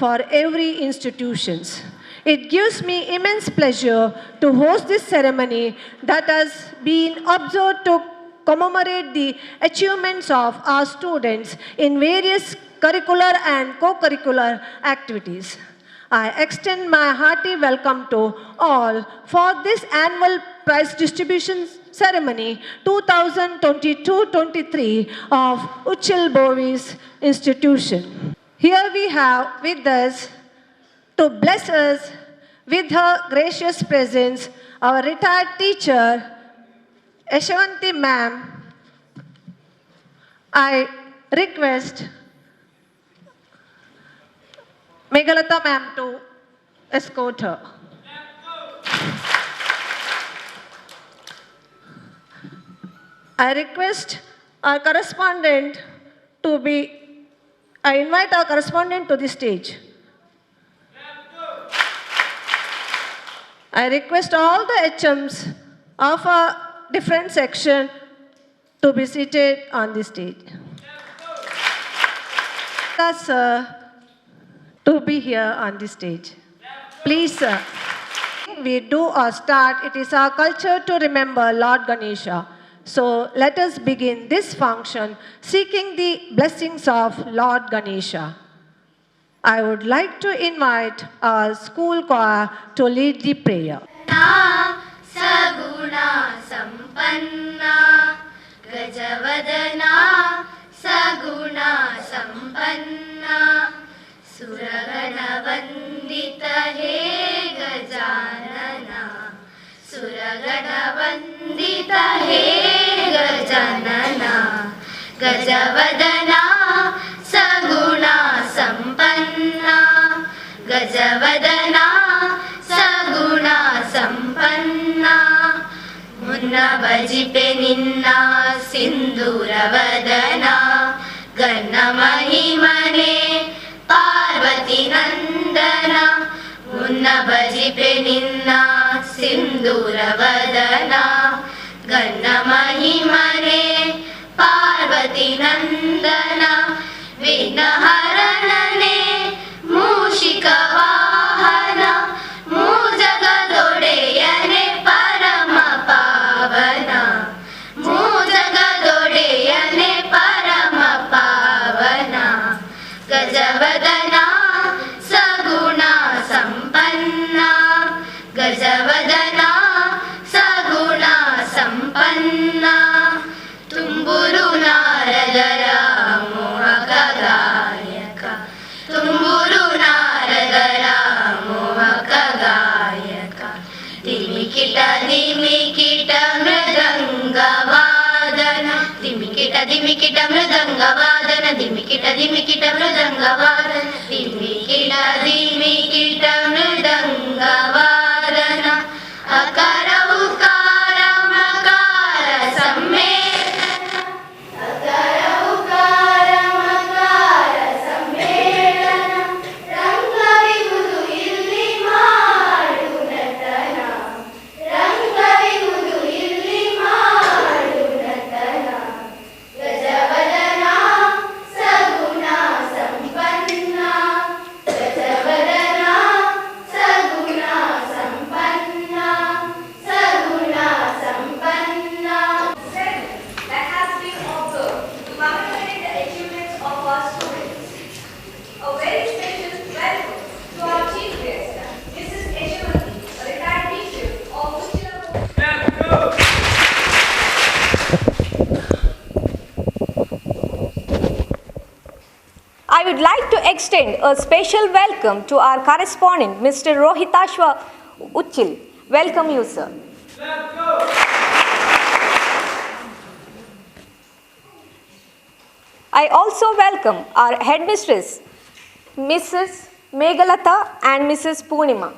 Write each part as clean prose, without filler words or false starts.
for every institutions. It gives me immense pleasure to host this ceremony that has been observed to commemorate the achievements of our students in various curricular and co-curricular activities. I extend my hearty welcome to all for this annual prize distribution ceremony 2022-23 of Uchil Bovis Institution. Here we have with us to bless us with her gracious presence our retired teacher, Yashavanti ma'am. I request Meghalata ma'am to escort her. I request our correspondent to be, I invite our correspondent to the stage. I request all the HMs of a different section to be seated on the stage. Sir, to be here on the stage. Please, sir. We do or start, it is our culture to remember Lord Ganesha. So let us begin this function seeking the blessings of Lord Ganesha. I would like to invite our school choir to lead the prayer. Saguna Sampanna Gajavadana Saguna Sampanna Suragana Vandita He Gajanana Suragana Vandita He Gajanana Gajavadana Saguna Sampanna Gajavadana Saguna Sampanna Munna Bajipe Ninna Sinduravadana Ganna Mahimane Parvati Nandana Munna Bajipe Ninna Sinduravadana Ganna Mahimane Parvati Nandana Vinaharanane Mushika Vahana Mujagadodeyane Parama Pavana Mujagadodeyane Parama Pavana Gajavadana Saguna Sampanna Gajavadana Saguna Sampanna Tumburu Naradara Mohaka Gayaka Tumburu Naradara Mohaka Gayaka Dimikita Dimikita Mridanga Vadana Dimikita Dimikita Mridanga Vadana Dimikita Dimikita Mridanga Vadana Dimikita Dimikita Mridanga Vadana Akara Ukara Makara Sammedana Akara Ukara Makara Sammedana Ranga Vigudu Illi Madunatana Ranga Vigudu Illi Madunatana Gajavadana Saguna Sampanna Gajavadana Saguna Sampanna Saguna Sampanna That has been observed to commemorate the achievements of our students. A very special welcome to our chief guest, Mrs. Yashavanti, a retired teacher of Uchila. I would like to extend a special welcome to our correspondent, Mr. Rohitashwa Uchil. Welcome you, sir. I also welcome our headmistress, Mrs. Meghalata and Mrs. Poonima.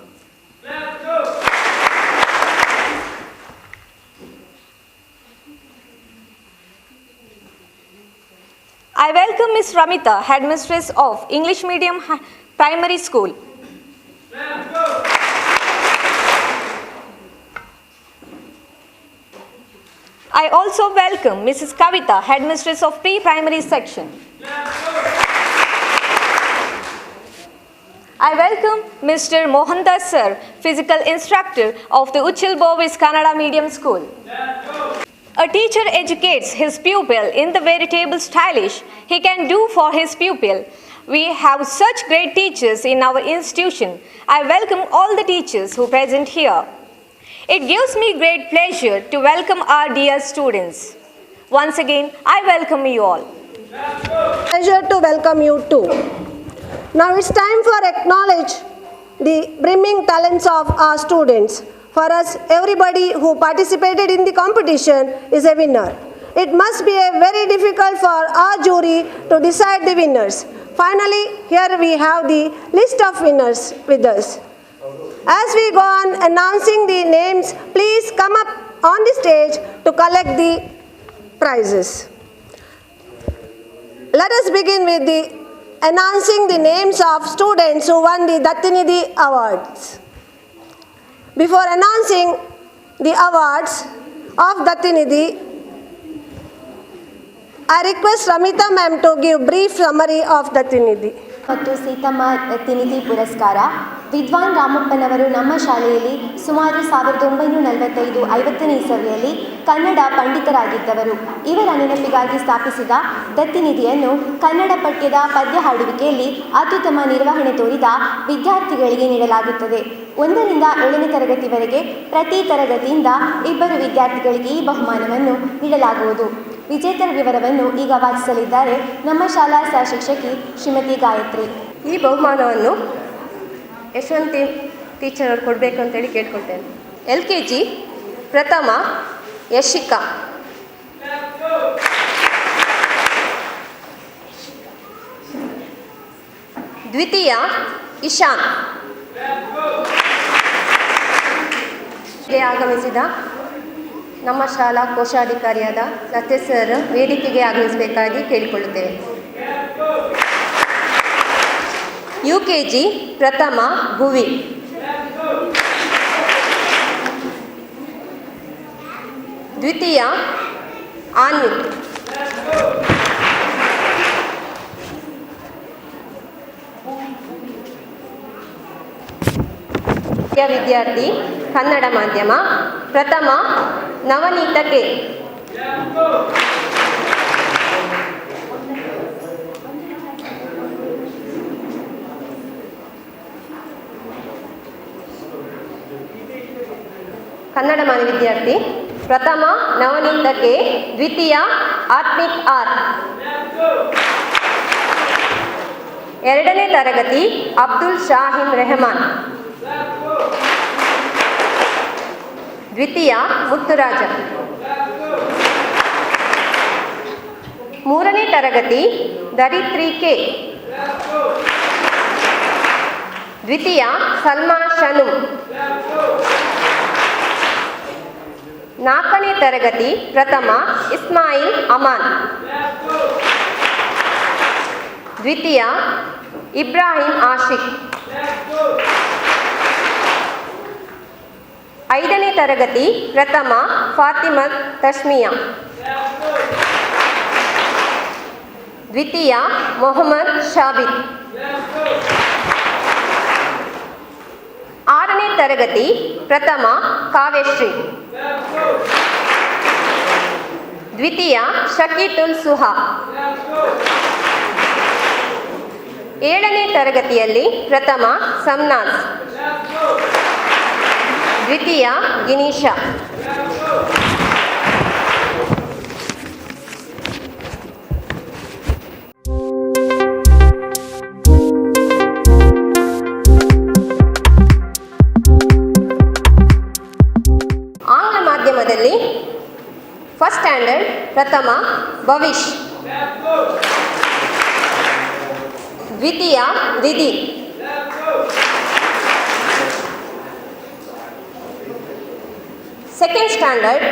I welcome Ms. Ramita, headmistress of English Medium Primary School. I also welcome Mrs. Kavita, headmistress of pre-primary section. I welcome Mr. Mohandas Sir, physical instructor of the Uchil Bovis Kannada Medium School. A teacher educates his pupil in the veritable stylish he can do for his pupil. We have such great teachers in our institution. I welcome all the teachers who present here. It gives me great pleasure to welcome our dear students. Once again, I welcome you all. Pleasure to welcome you too. Now it's time for acknowledge the brimming talents of our students. For us, everybody who participated in the competition is a winner. It must be very difficult for our jury to decide the winners. Finally, here we have the list of winners with us. As we go on announcing the names, please come up on the stage to collect the prizes. Let us begin with the announcing the names of students who won the Dattinidhi Awards. Before announcing the awards of Dattinidhi, I request Ramita ma'am to give brief summary of Dattinidhi. ಮತ್ತು ಸೀತಮ್ಮ ದತ್ತಿನಿಧಿ ಪುರಸ್ಕಾರ ವಿದ್ವಾನ್ ರಾಮಪ್ಪನವರು ನಮ್ಮ ಶಾಲೆಯಲ್ಲಿ ಸುಮಾರು 1945-50ನೇ ಇಸವಿಯಲ್ಲಿ ಕನ್ನಡ ಪಂಡಿತರಾಗಿದ್ದವರು. ಇವರ ನೆನಪಿಗಾಗಿ ಸ್ಥಾಪಿಸಿದ ದತ್ತಿನಿಧಿಯನ್ನು ಕನ್ನಡ ಪಠ್ಯದ ಪದ್ಯ ಹಾಡುವಿಕೆಯಲ್ಲಿ ಅತ್ಯುತ್ತಮ ನಿರ್ವಹಣೆ ತೋರಿದ ವಿದ್ಯಾರ್ಥಿಗಳಿಗೆ ನೀಡಲಾಗುತ್ತದೆ. 1ರಿಂದ 7ನೇ ತರಗತಿವರೆಗೆ ಪ್ರತಿ ತರಗತಿಯಿಂದ 2 ವಿದ್ಯಾರ್ಥಿಗಳಿಗೆ ಈ ಬಹುಮಾನವನ್ನು ನೀಡಲಾಗುವುದು. ವಿಜೇತರ ವಿವರವನ್ನು ಈಗ ವಾಚಿಸಲಿದ್ದಾರೆ ನಮ್ಮ ಶಾಲಾ ಸಹ ಶಿಕ್ಷಕಿ ಶ್ರೀಮತಿ ಗಾಯತ್ರಿ. ಈ ಬಹುಮಾನವನ್ನು ಯಶವಂತಿ ಟೀಚರ್ ಅವ್ರು ಕೊಡಬೇಕು ಅಂತೇಳಿ ಕೇಳ್ಕೊಳ್ತೇನೆ. LKG ಪ್ರಥಮ ಯಶಿಕಾ, ದ್ವಿತೀಯ ಇಶಾನ್, ಆಗಮಿಸಿದ ನಮ್ಮ ಶಾಲಾ ಕೋಶಾಧಿಕಾರಿಯಾದ ಸತ್ಯ ಸರ್ ವೇದಿಕೆಗೆ ಆಗಮಿಸಬೇಕಾಗಿ ಕೇಳಿಕೊಳ್ಳುತ್ತೇವೆ. UKG ಪ್ರಥಮ ಭುವಿ, ದ್ವಿತೀಯ ಆನ್ವಿತ್, ವಿದ್ಯಾರ್ಥಿ ಕನ್ನಡ ಮಾಧ್ಯಮ ಪ್ರಥಮ ನವನೀತ ಕೆ, ಕನ್ನಡ ಮಾಧ್ಯಮ ವಿದ್ಯಾರ್ಥಿ ಪ್ರಥಮ ನವನೀತ ಕೆ, ದ್ವಿತೀಯ ಆತ್ಮಿಕ್ ಆರ್, 2ನೇ ತರಗತಿ ಅಬ್ದುಲ್ ಶಾಹಿನ್ ರೆಹಮಾನ್, ದ್ವಿತೀಯ ಮುತ್ತುರಾಜ, 3ನೇ ತರಗತಿ ಧರಿತ್ರಿ ಕೆ, ದ್ವಿತೀಯ ಸಲ್ಮಾ ಶನು, 4ನೇ ತರಗತಿ ಪ್ರಥಮ ಇಸ್ಮಾಯಿಲ್ ಅಮಾನ್, ದ್ವಿತೀಯ ಇಬ್ರಾಹಿಂ ಆಶಿಕ್, 5ನೇ ತರಗತಿ ಪ್ರಥಮ ಫಾತಿಮತ್ ತಸ್ಮಿಯಾ, ದ್ವಿತೀಯ ಮೊಹಮ್ಮದ್ ಶಾಬಿತ್, 6ನೇ ತರಗತಿ ಪ್ರಥಮ ಕಾವ್ಯಶ್ರೀ, ದ್ವಿತೀಯ ಶಕೀತುಲ್ ಸುಹಾ, 7ನೇ ತರಗತಿಯಲ್ಲಿ ಪ್ರಥಮ ಸಂನಾಸ್, ದ್ವಿತೀಯ ಗಿನೀಶಾ. ಆಂಗ್ಲ ಮಾಧ್ಯಮದಲ್ಲಿ ಫಸ್ಟ್ ಸ್ಟ್ಯಾಂಡರ್ಡ್ ಪ್ರಥಮ ಭವಿಷ್, ದ್ವಿತೀಯ ವಿಧಿ, ಸೆಕೆಂಡ್ ಸ್ಟ್ಯಾಂಡರ್ಡ್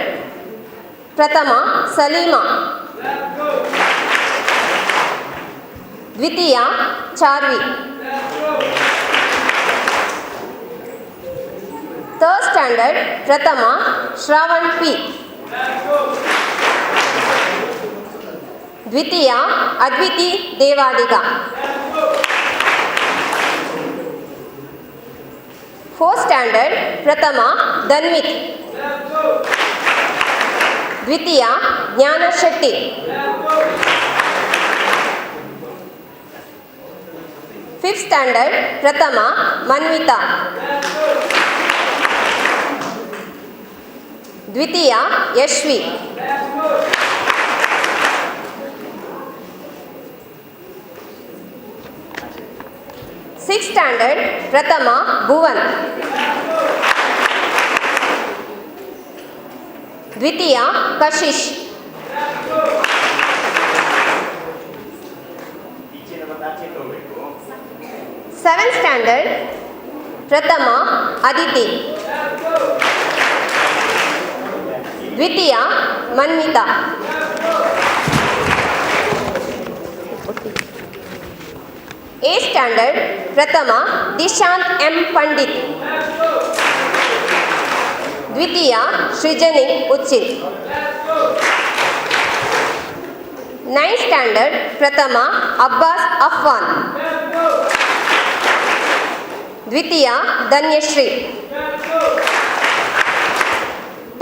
ಪ್ರಥಮ ಸಲೀಮಾ, ದ್ವಿತೀಯ ಚಾರ್ವಿ, ಥರ್ಡ್ ಸ್ಟ್ಯಾಂಡರ್ಡ್ ಪ್ರಥಮ ಶ್ರಾವಣ್ ಪಿ, ದ್ವಿತೀಯ ಅದ್ವಿತಿ ದೇವಾಡಿಗ, 4th ಸ್ಟ್ಯಾಂಡರ್ಡ್ ಪ್ರಥಮ ಧನ್ವಿತ್. ದ್ವಿತೀಯ ಜ್ಞಾನ ಶೆಟ್ಟಿ. ಫಿಫ್ತ್ ಸ್ಟ್ಯಾಂಡರ್ಡ್ ಪ್ರಥಮ ಮನ್ವಿತಾ. ದ್ವಿತೀಯ ಯಶ್ವಿ. ಸಿಕ್ಸ್ತ್ ಸ್ಟ್ಯಾಂಡರ್ಡ್ ಪ್ರಥಮ ಭುವನ್. ದ್ವಿತೀಯ ಕಶಿಶ್. ಸೆವೆಂತ್ ಸ್ಟ್ಯಾಂಡರ್ಡ್ ಪ್ರಥಮ ಅದಿತಿ. ದ್ವಿತೀಯ ಮನ್ವಿತಾ. ಏಟ್ ಸ್ಟ್ಯಾಂಡರ್ಡ್ ಪ್ರಥಮ ದಿಶಾಂತ್ ಎಂ ಪಂಡಿತ್. ದ್ವಿತೀಯ ಸೃಜನಿ ಉಚ್ಚಿಲ್. ನೈನ್ತ್ ಸ್ಟ್ಯಾಂಡರ್ಡ್ ಪ್ರಥಮ ಅಬ್ಬಾಸ್ ಅಫ್ವಾನ್. ದ್ವಿತೀಯ ಧನ್ಯಶ್ರೀ.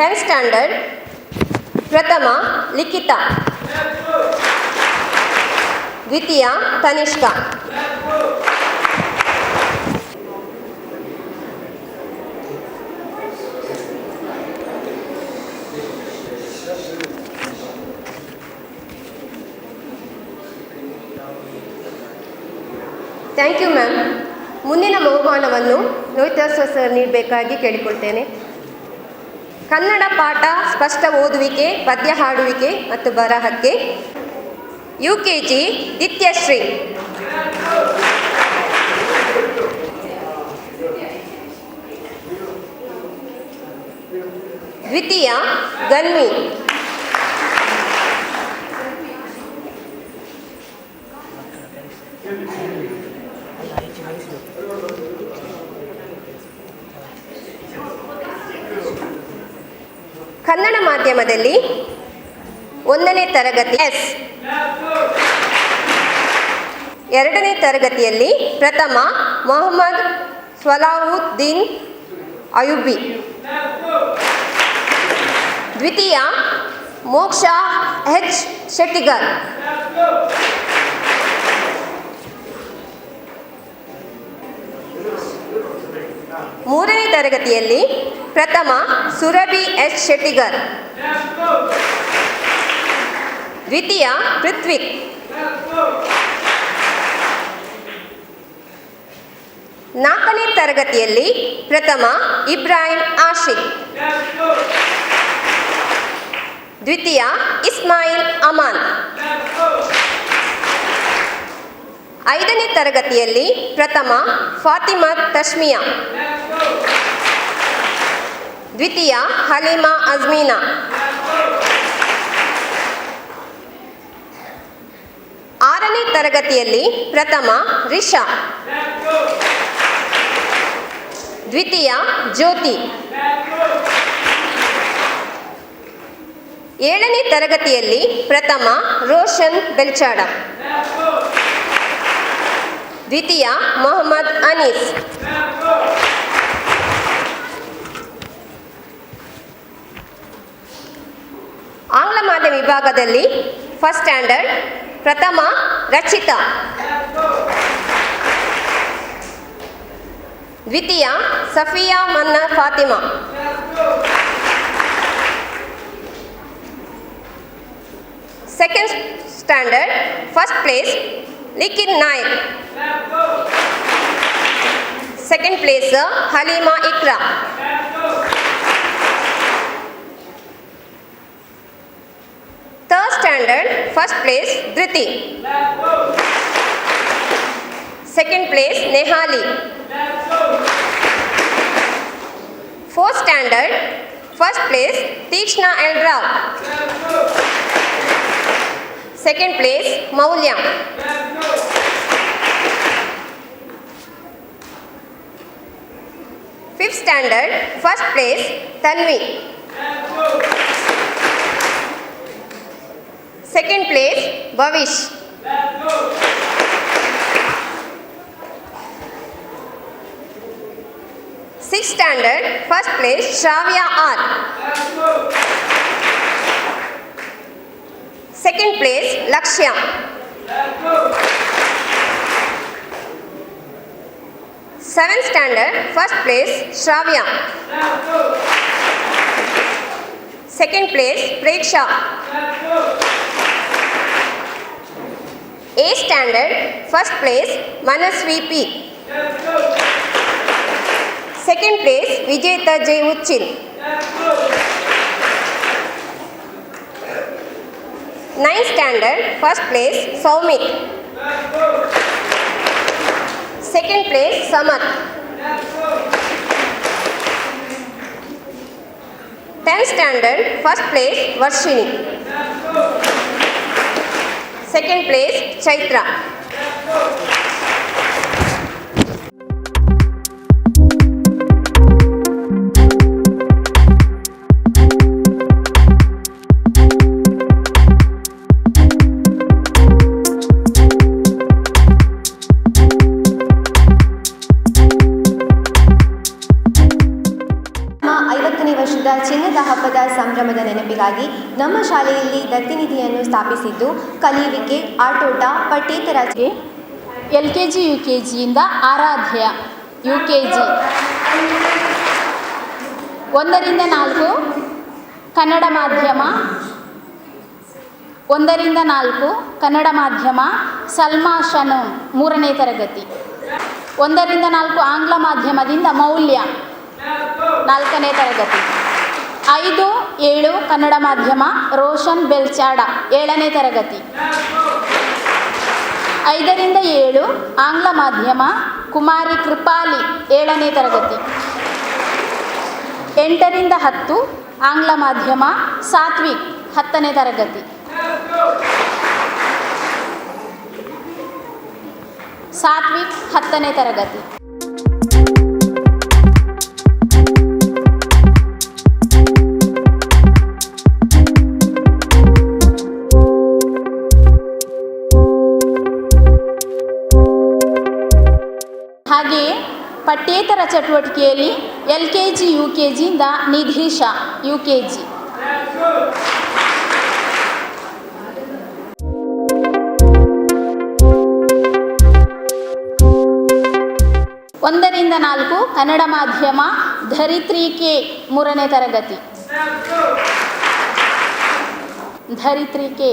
10th ಸ್ಟ್ಯಾಂಡರ್ಡ್ ಪ್ರಥಮ ಲಿಖಿತಾ. ದ್ವಿತೀಯ ತನಿಷ್ಕಾ. Thank you ma'am. ಮುಂದಿನ ಬಹುಮಾನವನ್ನು ಲೋಹಿತಾಸ್ ಸರ್ ನೀಡಬೇಕಾಗಿ ಕೇಳಿಕೊಳ್ತೇನೆ. ಕನ್ನಡ ಪಾಠ ಸ್ಪಷ್ಟ ಓದುವಿಕೆ, ಪದ್ಯ ಹಾಡುವಿಕೆ ಮತ್ತು ಬರಹಕ್ಕೆ UKG ದಿತ್ಯಶ್ರೀ. ದ್ವಿತೀಯ ಗನ್ವಿ. ಕನ್ನಡ ಮಾಧ್ಯಮದಲ್ಲಿ 1ನೇ ತರಗತಿ ಎಸ್. 2ನೇ ತರಗತಿಯಲ್ಲಿ ಪ್ರಥಮ ಮೊಹಮ್ಮದ್ ಸ್ವಲಾವುದ್ದೀನ್ ಅಯುಬಿ. ದ್ವಿತೀಯ ಮೋಕ್ಷ H ಶೆಟ್ಟಿಗರ್. ಮೂರನೇ ತರಗತಿಯಲ್ಲಿ ಪ್ರಥಮ ಸುರಭಿ H ಶೆಟ್ಟಿಗರ್. ದ್ವಿತೀಯ ಪೃಥ್ವಿಕ್. ನಾಲ್ಕನೇ ತರಗತಿಯಲ್ಲಿ ಪ್ರಥಮ ಇಬ್ರಾಹಿಂ ಆಶಿಕ್. ದ್ವಿತೀಯ ಇಸ್ಮಾಯಿಲ್ ಅಮಾನ್. 5ನೇ ತರಗತಿಯಲ್ಲಿ ಪ್ರಥಮ ಫಾತಿಮಾ ತಶ್ಮಿಯಾ. ದ್ವಿತೀಯ ಹಲೀಮಾ ಅಜ್ಮೀನಾ. 6ನೇ ತರಗತಿಯಲ್ಲಿ ಪ್ರಥಮ ರಿಷಾ. ದ್ವಿತೀಯ ಜ್ಯೋತಿ. 7ನೇ ತರಗತಿಯಲ್ಲಿ ಪ್ರಥಮ ರೋಷನ್ ಬೆಲ್ಚಾಡ. ದ್ವಿತೀಯ ಮೊಹಮ್ಮದ್ ಅನೀಸ್. ಆಂಗ್ಲ ಮಾಧ್ಯಮ ವಿಭಾಗದಲ್ಲಿ ಫಸ್ಟ್ ಸ್ಟ್ಯಾಂಡರ್ಡ್ ಪ್ರಥಮ ರಚಿತಾ. ದ್ವಿತೀಯ Safiya Manna Fatima. Second standard first place Likhin Nayak. Second place Halima Iqra. Third standard first place Dhriti. Second place Nehali. Fourth standard first place Tikshna L Rao. Second place Maulya. Fifth standard first place Tanvi. Second place Bhavish. standard, first place, Shravya R. Second place, Lakshya. Seventh standard, first place, Shravya. Second place, Preksha. A standard, first place, Manasvi P. Second place, Vijeta J. Uchil. Ninth standard, first place, Soumit. Second place, Samat. 10th standard, first place, Varshini. Second place, Chaitra. ಚಿನ್ನದ ಹಬ್ಬದ ಸಂಭ್ರಮದ ನೆನಪಿಗಾಗಿ ನಮ್ಮ ಶಾಲೆಯಲ್ಲಿ ದತ್ತಿನಿಧಿಯನ್ನು ಸ್ಥಾಪಿಸಿದ್ದು ಕಲಿಯುವಿಕೆ, ಆಟೋಟ, ಪಠ್ಯೇತರ LKG UKGಯಿಂದ ಆರಾಧ್ಯ UKG 1ರಿಂದ 4 Kannada ಮಾಧ್ಯಮ 1ರಿಂದ 4 ಕನ್ನಡ ಮಾಧ್ಯಮ ಸಲ್ಮಾ ಶನು 3ನೇ ತರಗತಿ 1ರಿಂದ 4 ಆಂಗ್ಲ ಮಾಧ್ಯಮದಿಂದ ಮೌಲ್ಯ 4ನೇ ತರಗತಿ 5, 7 ಕನ್ನಡ ಮಾಧ್ಯಮ ರೋಷನ್ ಬೆಲ್ಚಾಡ 7ನೇ ತರಗತಿ 5ರಿಂದ 7 ಆಂಗ್ಲ ಮಾಧ್ಯಮ ಕುಮಾರಿ ಕೃಪಾಲಿ 7ನೇ ತರಗತಿ 8ರಿಂದ 10 ಆಂಗ್ಲ ಮಾಧ್ಯಮ ಸಾತ್ವಿಕ್ 10ನೇ ತರಗತಿ ಸಾತ್ವಿಕ್ 10ನೇ ತರಗತಿ ಹಾಗೆಯೇ ಪಠ್ಯೇತರ ಚಟುವಟಿಕೆಯಲ್ಲಿ LKG UKGಯಿಂದ ನಿಧೀಶಾ UKG 1ರಿಂದ 4 ಕನ್ನಡ ಮಾಧ್ಯಮ ಧರಿತ್ರಿ ಕೆ 3ನೇ ತರಗತಿ ಧರಿತ್ರಿ ಕೆ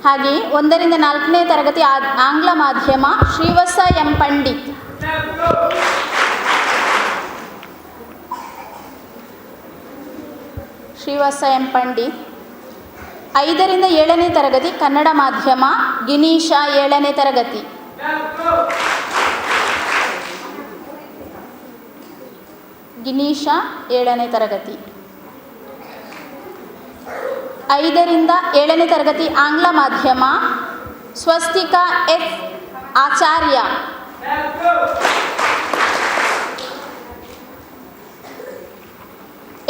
ಹಾಗೆ 1ರಿಂದ 4ನೇ ತರಗತಿ ಆಂಗ್ಲ ಮಾಧ್ಯಮ ಶ್ರೀವತ್ಸ ಎಂ ಪಂಡಿತ್ ಶ್ರೀವತ್ಸ ಎಂ ಪಂಡಿತ್ 5ರಿಂದ 7ನೇ ತರಗತಿ ಕನ್ನಡ ಮಾಧ್ಯಮ ಗಿನೀಶಾ 7ನೇ ತರಗತಿ ಗಿನೀಶಾ 7ನೇ ತರಗತಿ 5ರಿಂದ 7ನೇ ತರಗತಿ ಆಂಗ್ಲ ಮಾಧ್ಯಮ ಸ್ವಸ್ತಿಕಾ ಎಫ್ ಆಚಾರ್ಯ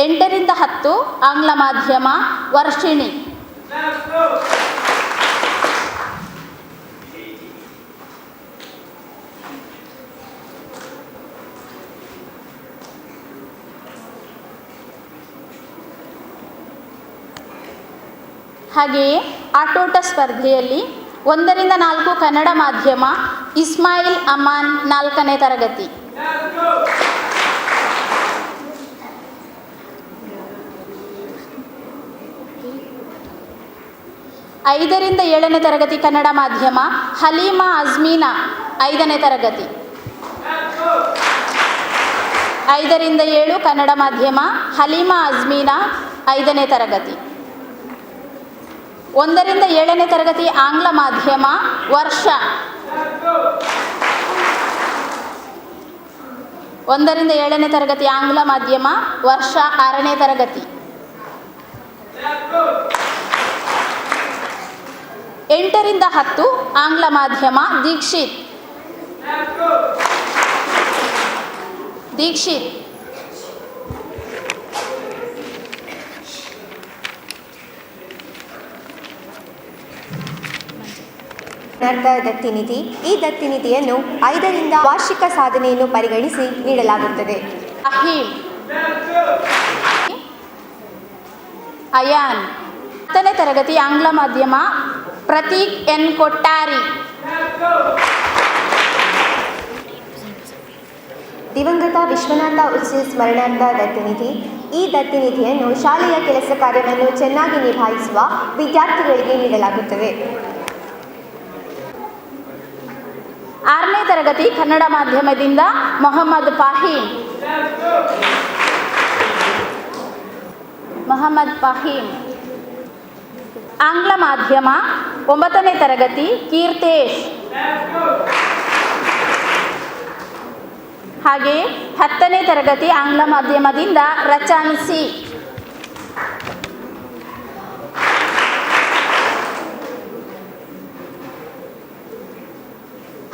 8ರಿಂದ 10 ಆಂಗ್ಲ ಮಾಧ್ಯಮ ವರ್ಷಿಣಿ ಹಾಗೆಯೇ ಆಟೋಟ ಸ್ಪರ್ಧೆಯಲ್ಲಿ 1ರಿಂದ 4 ಕನ್ನಡ ಮಾಧ್ಯಮ ಇಸ್ಮಾಯಿಲ್ ಅಮಾನ್ 4ನೇ ತರಗತಿ 5ರಿಂದ 7ನೇ ತರಗತಿ ಕನ್ನಡ ಮಾಧ್ಯಮ ಹಲೀಮಾ ಅಜ್ಮೀನಾ 5ನೇ ತರಗತಿ 5ರಿಂದ 7 ಕನ್ನಡ ಮಾಧ್ಯಮ ಹಲೀಮಾ ಅಜ್ಮೀನಾ 5ನೇ ತರಗತಿ 1ರಿಂದ 7ನೇ ತರಗತಿ ಆಂಗ್ಲ ಮಾಧ್ಯಮ ವರ್ಷ 1ರಿಂದ 7ನೇ ತರಗತಿ ಆಂಗ್ಲ ಮಾಧ್ಯಮ ವರ್ಷ 6ನೇ ತರಗತಿ 8ರಿಂದ 10 ಆಂಗ್ಲ ಮಾಧ್ಯಮ ದೀಕ್ಷಿತ್ ದೀಕ್ಷಿತ್ 8 ದತ್ತಿನಿಧಿ. ಈ ದತ್ತಿನಿಧಿಯನ್ನು 5ರಿಂದ ವಾರ್ಷಿಕ ಸಾಧನೆಯನ್ನು ಪರಿಗಣಿಸಿ ನೀಡಲಾಗುತ್ತದೆ. ಅಹೀಲ್, ಅಯಾನ್. 10ನೇ ತರಗತಿ ಆಂಗ್ಲ ಮಾಧ್ಯಮ ಪ್ರತೀಕ್ ಎನ್ ಕೊಟ್ಟಾರಿ. ದಿವಂಗತ ವಿಶ್ವನಾಥ ಉಚ್ಚಿಲ್ ಸ್ಮರಣಾರ್ಥ ದತ್ತಿನಿಧಿ. ಈ ದತ್ತಿನಿಧಿಯನ್ನು ಶಾಲೆಯ ಕೆಲಸ ಕಾರ್ಯವನ್ನು ಚೆನ್ನಾಗಿ ನಿಭಾಯಿಸುವ ವಿದ್ಯಾರ್ಥಿಗಳಿಗೆ ನೀಡಲಾಗುತ್ತದೆ. 6ನೇ ತರಗತಿ ಕನ್ನಡ ಮಾಧ್ಯಮದಿಂದ ಮೊಹಮ್ಮದ್ ಫಾಹೀಮ್. ಆಂಗ್ಲ ಮಾಧ್ಯಮ 9ನೇ ತರಗತಿ ಕೀರ್ತೇಶ್. ಹಾಗೆ 10ನೇ ತರಗತಿ ಆಂಗ್ಲ ಮಾಧ್ಯಮದಿಂದ ರಚಾನ್ಸಿ.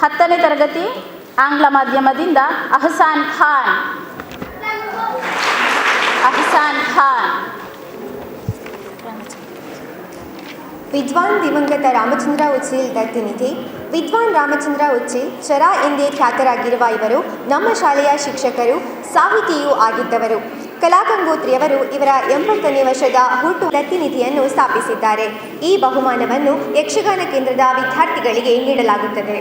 10ನೇ ತರಗತಿ ಆಂಗ್ಲ ಮಾಧ್ಯಮದಿಂದ ಅಹ್ಸಾನ್ ಖಾನ್. ವಿದ್ವಾನ್ ದಿವಂಗತ ರಾಮಚಂದ್ರ ಉಚ್ಚಿಲ್ ದತ್ತಿನಿಧಿ. ವಿದ್ವಾನ್ ರಾಮಚಂದ್ರ ಉಚ್ಚಿಲ್ ಚರ ಎಂದೇ ಖ್ಯಾತರಾಗಿರುವ ಇವರು ನಮ್ಮ ಶಾಲೆಯ ಶಿಕ್ಷಕರು, ಸಾಹಿತಿಯೂ ಆಗಿದ್ದವರು. ಕಲಾಗಂಗೋತ್ರಿಯವರು ಇವರ 80ನೇ ವರ್ಷದ ಹುಟ್ಟು ದತ್ತಿನಿಧಿಯನ್ನು ಸ್ಥಾಪಿಸಿದ್ದಾರೆ. ಈ ಬಹುಮಾನವನ್ನು ಯಕ್ಷಗಾನ ಕೇಂದ್ರದ ವಿದ್ಯಾರ್ಥಿಗಳಿಗೆ ನೀಡಲಾಗುತ್ತದೆ.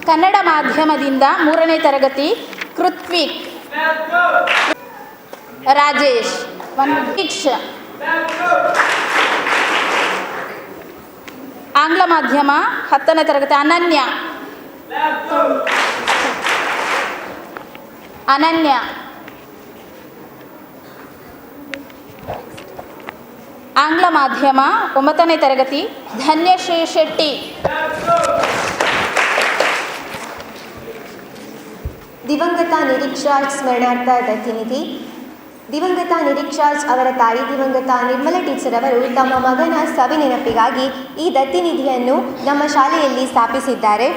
ಕನ್ನಡ ಮಾಧ್ಯಮದಿಂದ 3ನೇ ತರಗತಿ ಕೃತ್ವಿಕ್ ರಾಜೇಶ್. ಆಂಗ್ಲ ಮಾಧ್ಯಮ 10ನೇ ತರಗತಿ ಅನನ್ಯ. ಆಂಗ್ಲ ಮಾಧ್ಯಮ 9ನೇ ತರಗತಿ ಧನ್ಯಶ್ರೀ ಶೆಟ್ಟಿ. ದಿವಂಗತ ನಿರೀಕ್ಷಾಜ್ ಸ್ಮರಣಾರ್ಥ ದತ್ತಿನಿಧಿ. ದಿವಂಗತ ನಿರೀಕ್ಷಾಜ್ ಅವರ ತಾಯಿ ದಿವಂಗತ ನಿರ್ಮಲ ಟೀಚರ್ ಅವರು ತಮ್ಮ ಮಗನ ಸವಿ ನೆನಪಿಗಾಗಿ ಈ ದತ್ತಿನಿಧಿಯನ್ನು ನಮ್ಮ ಶಾಲೆಯಲ್ಲಿ ಸ್ಥಾಪಿಸಿದ್ದಾರೆ.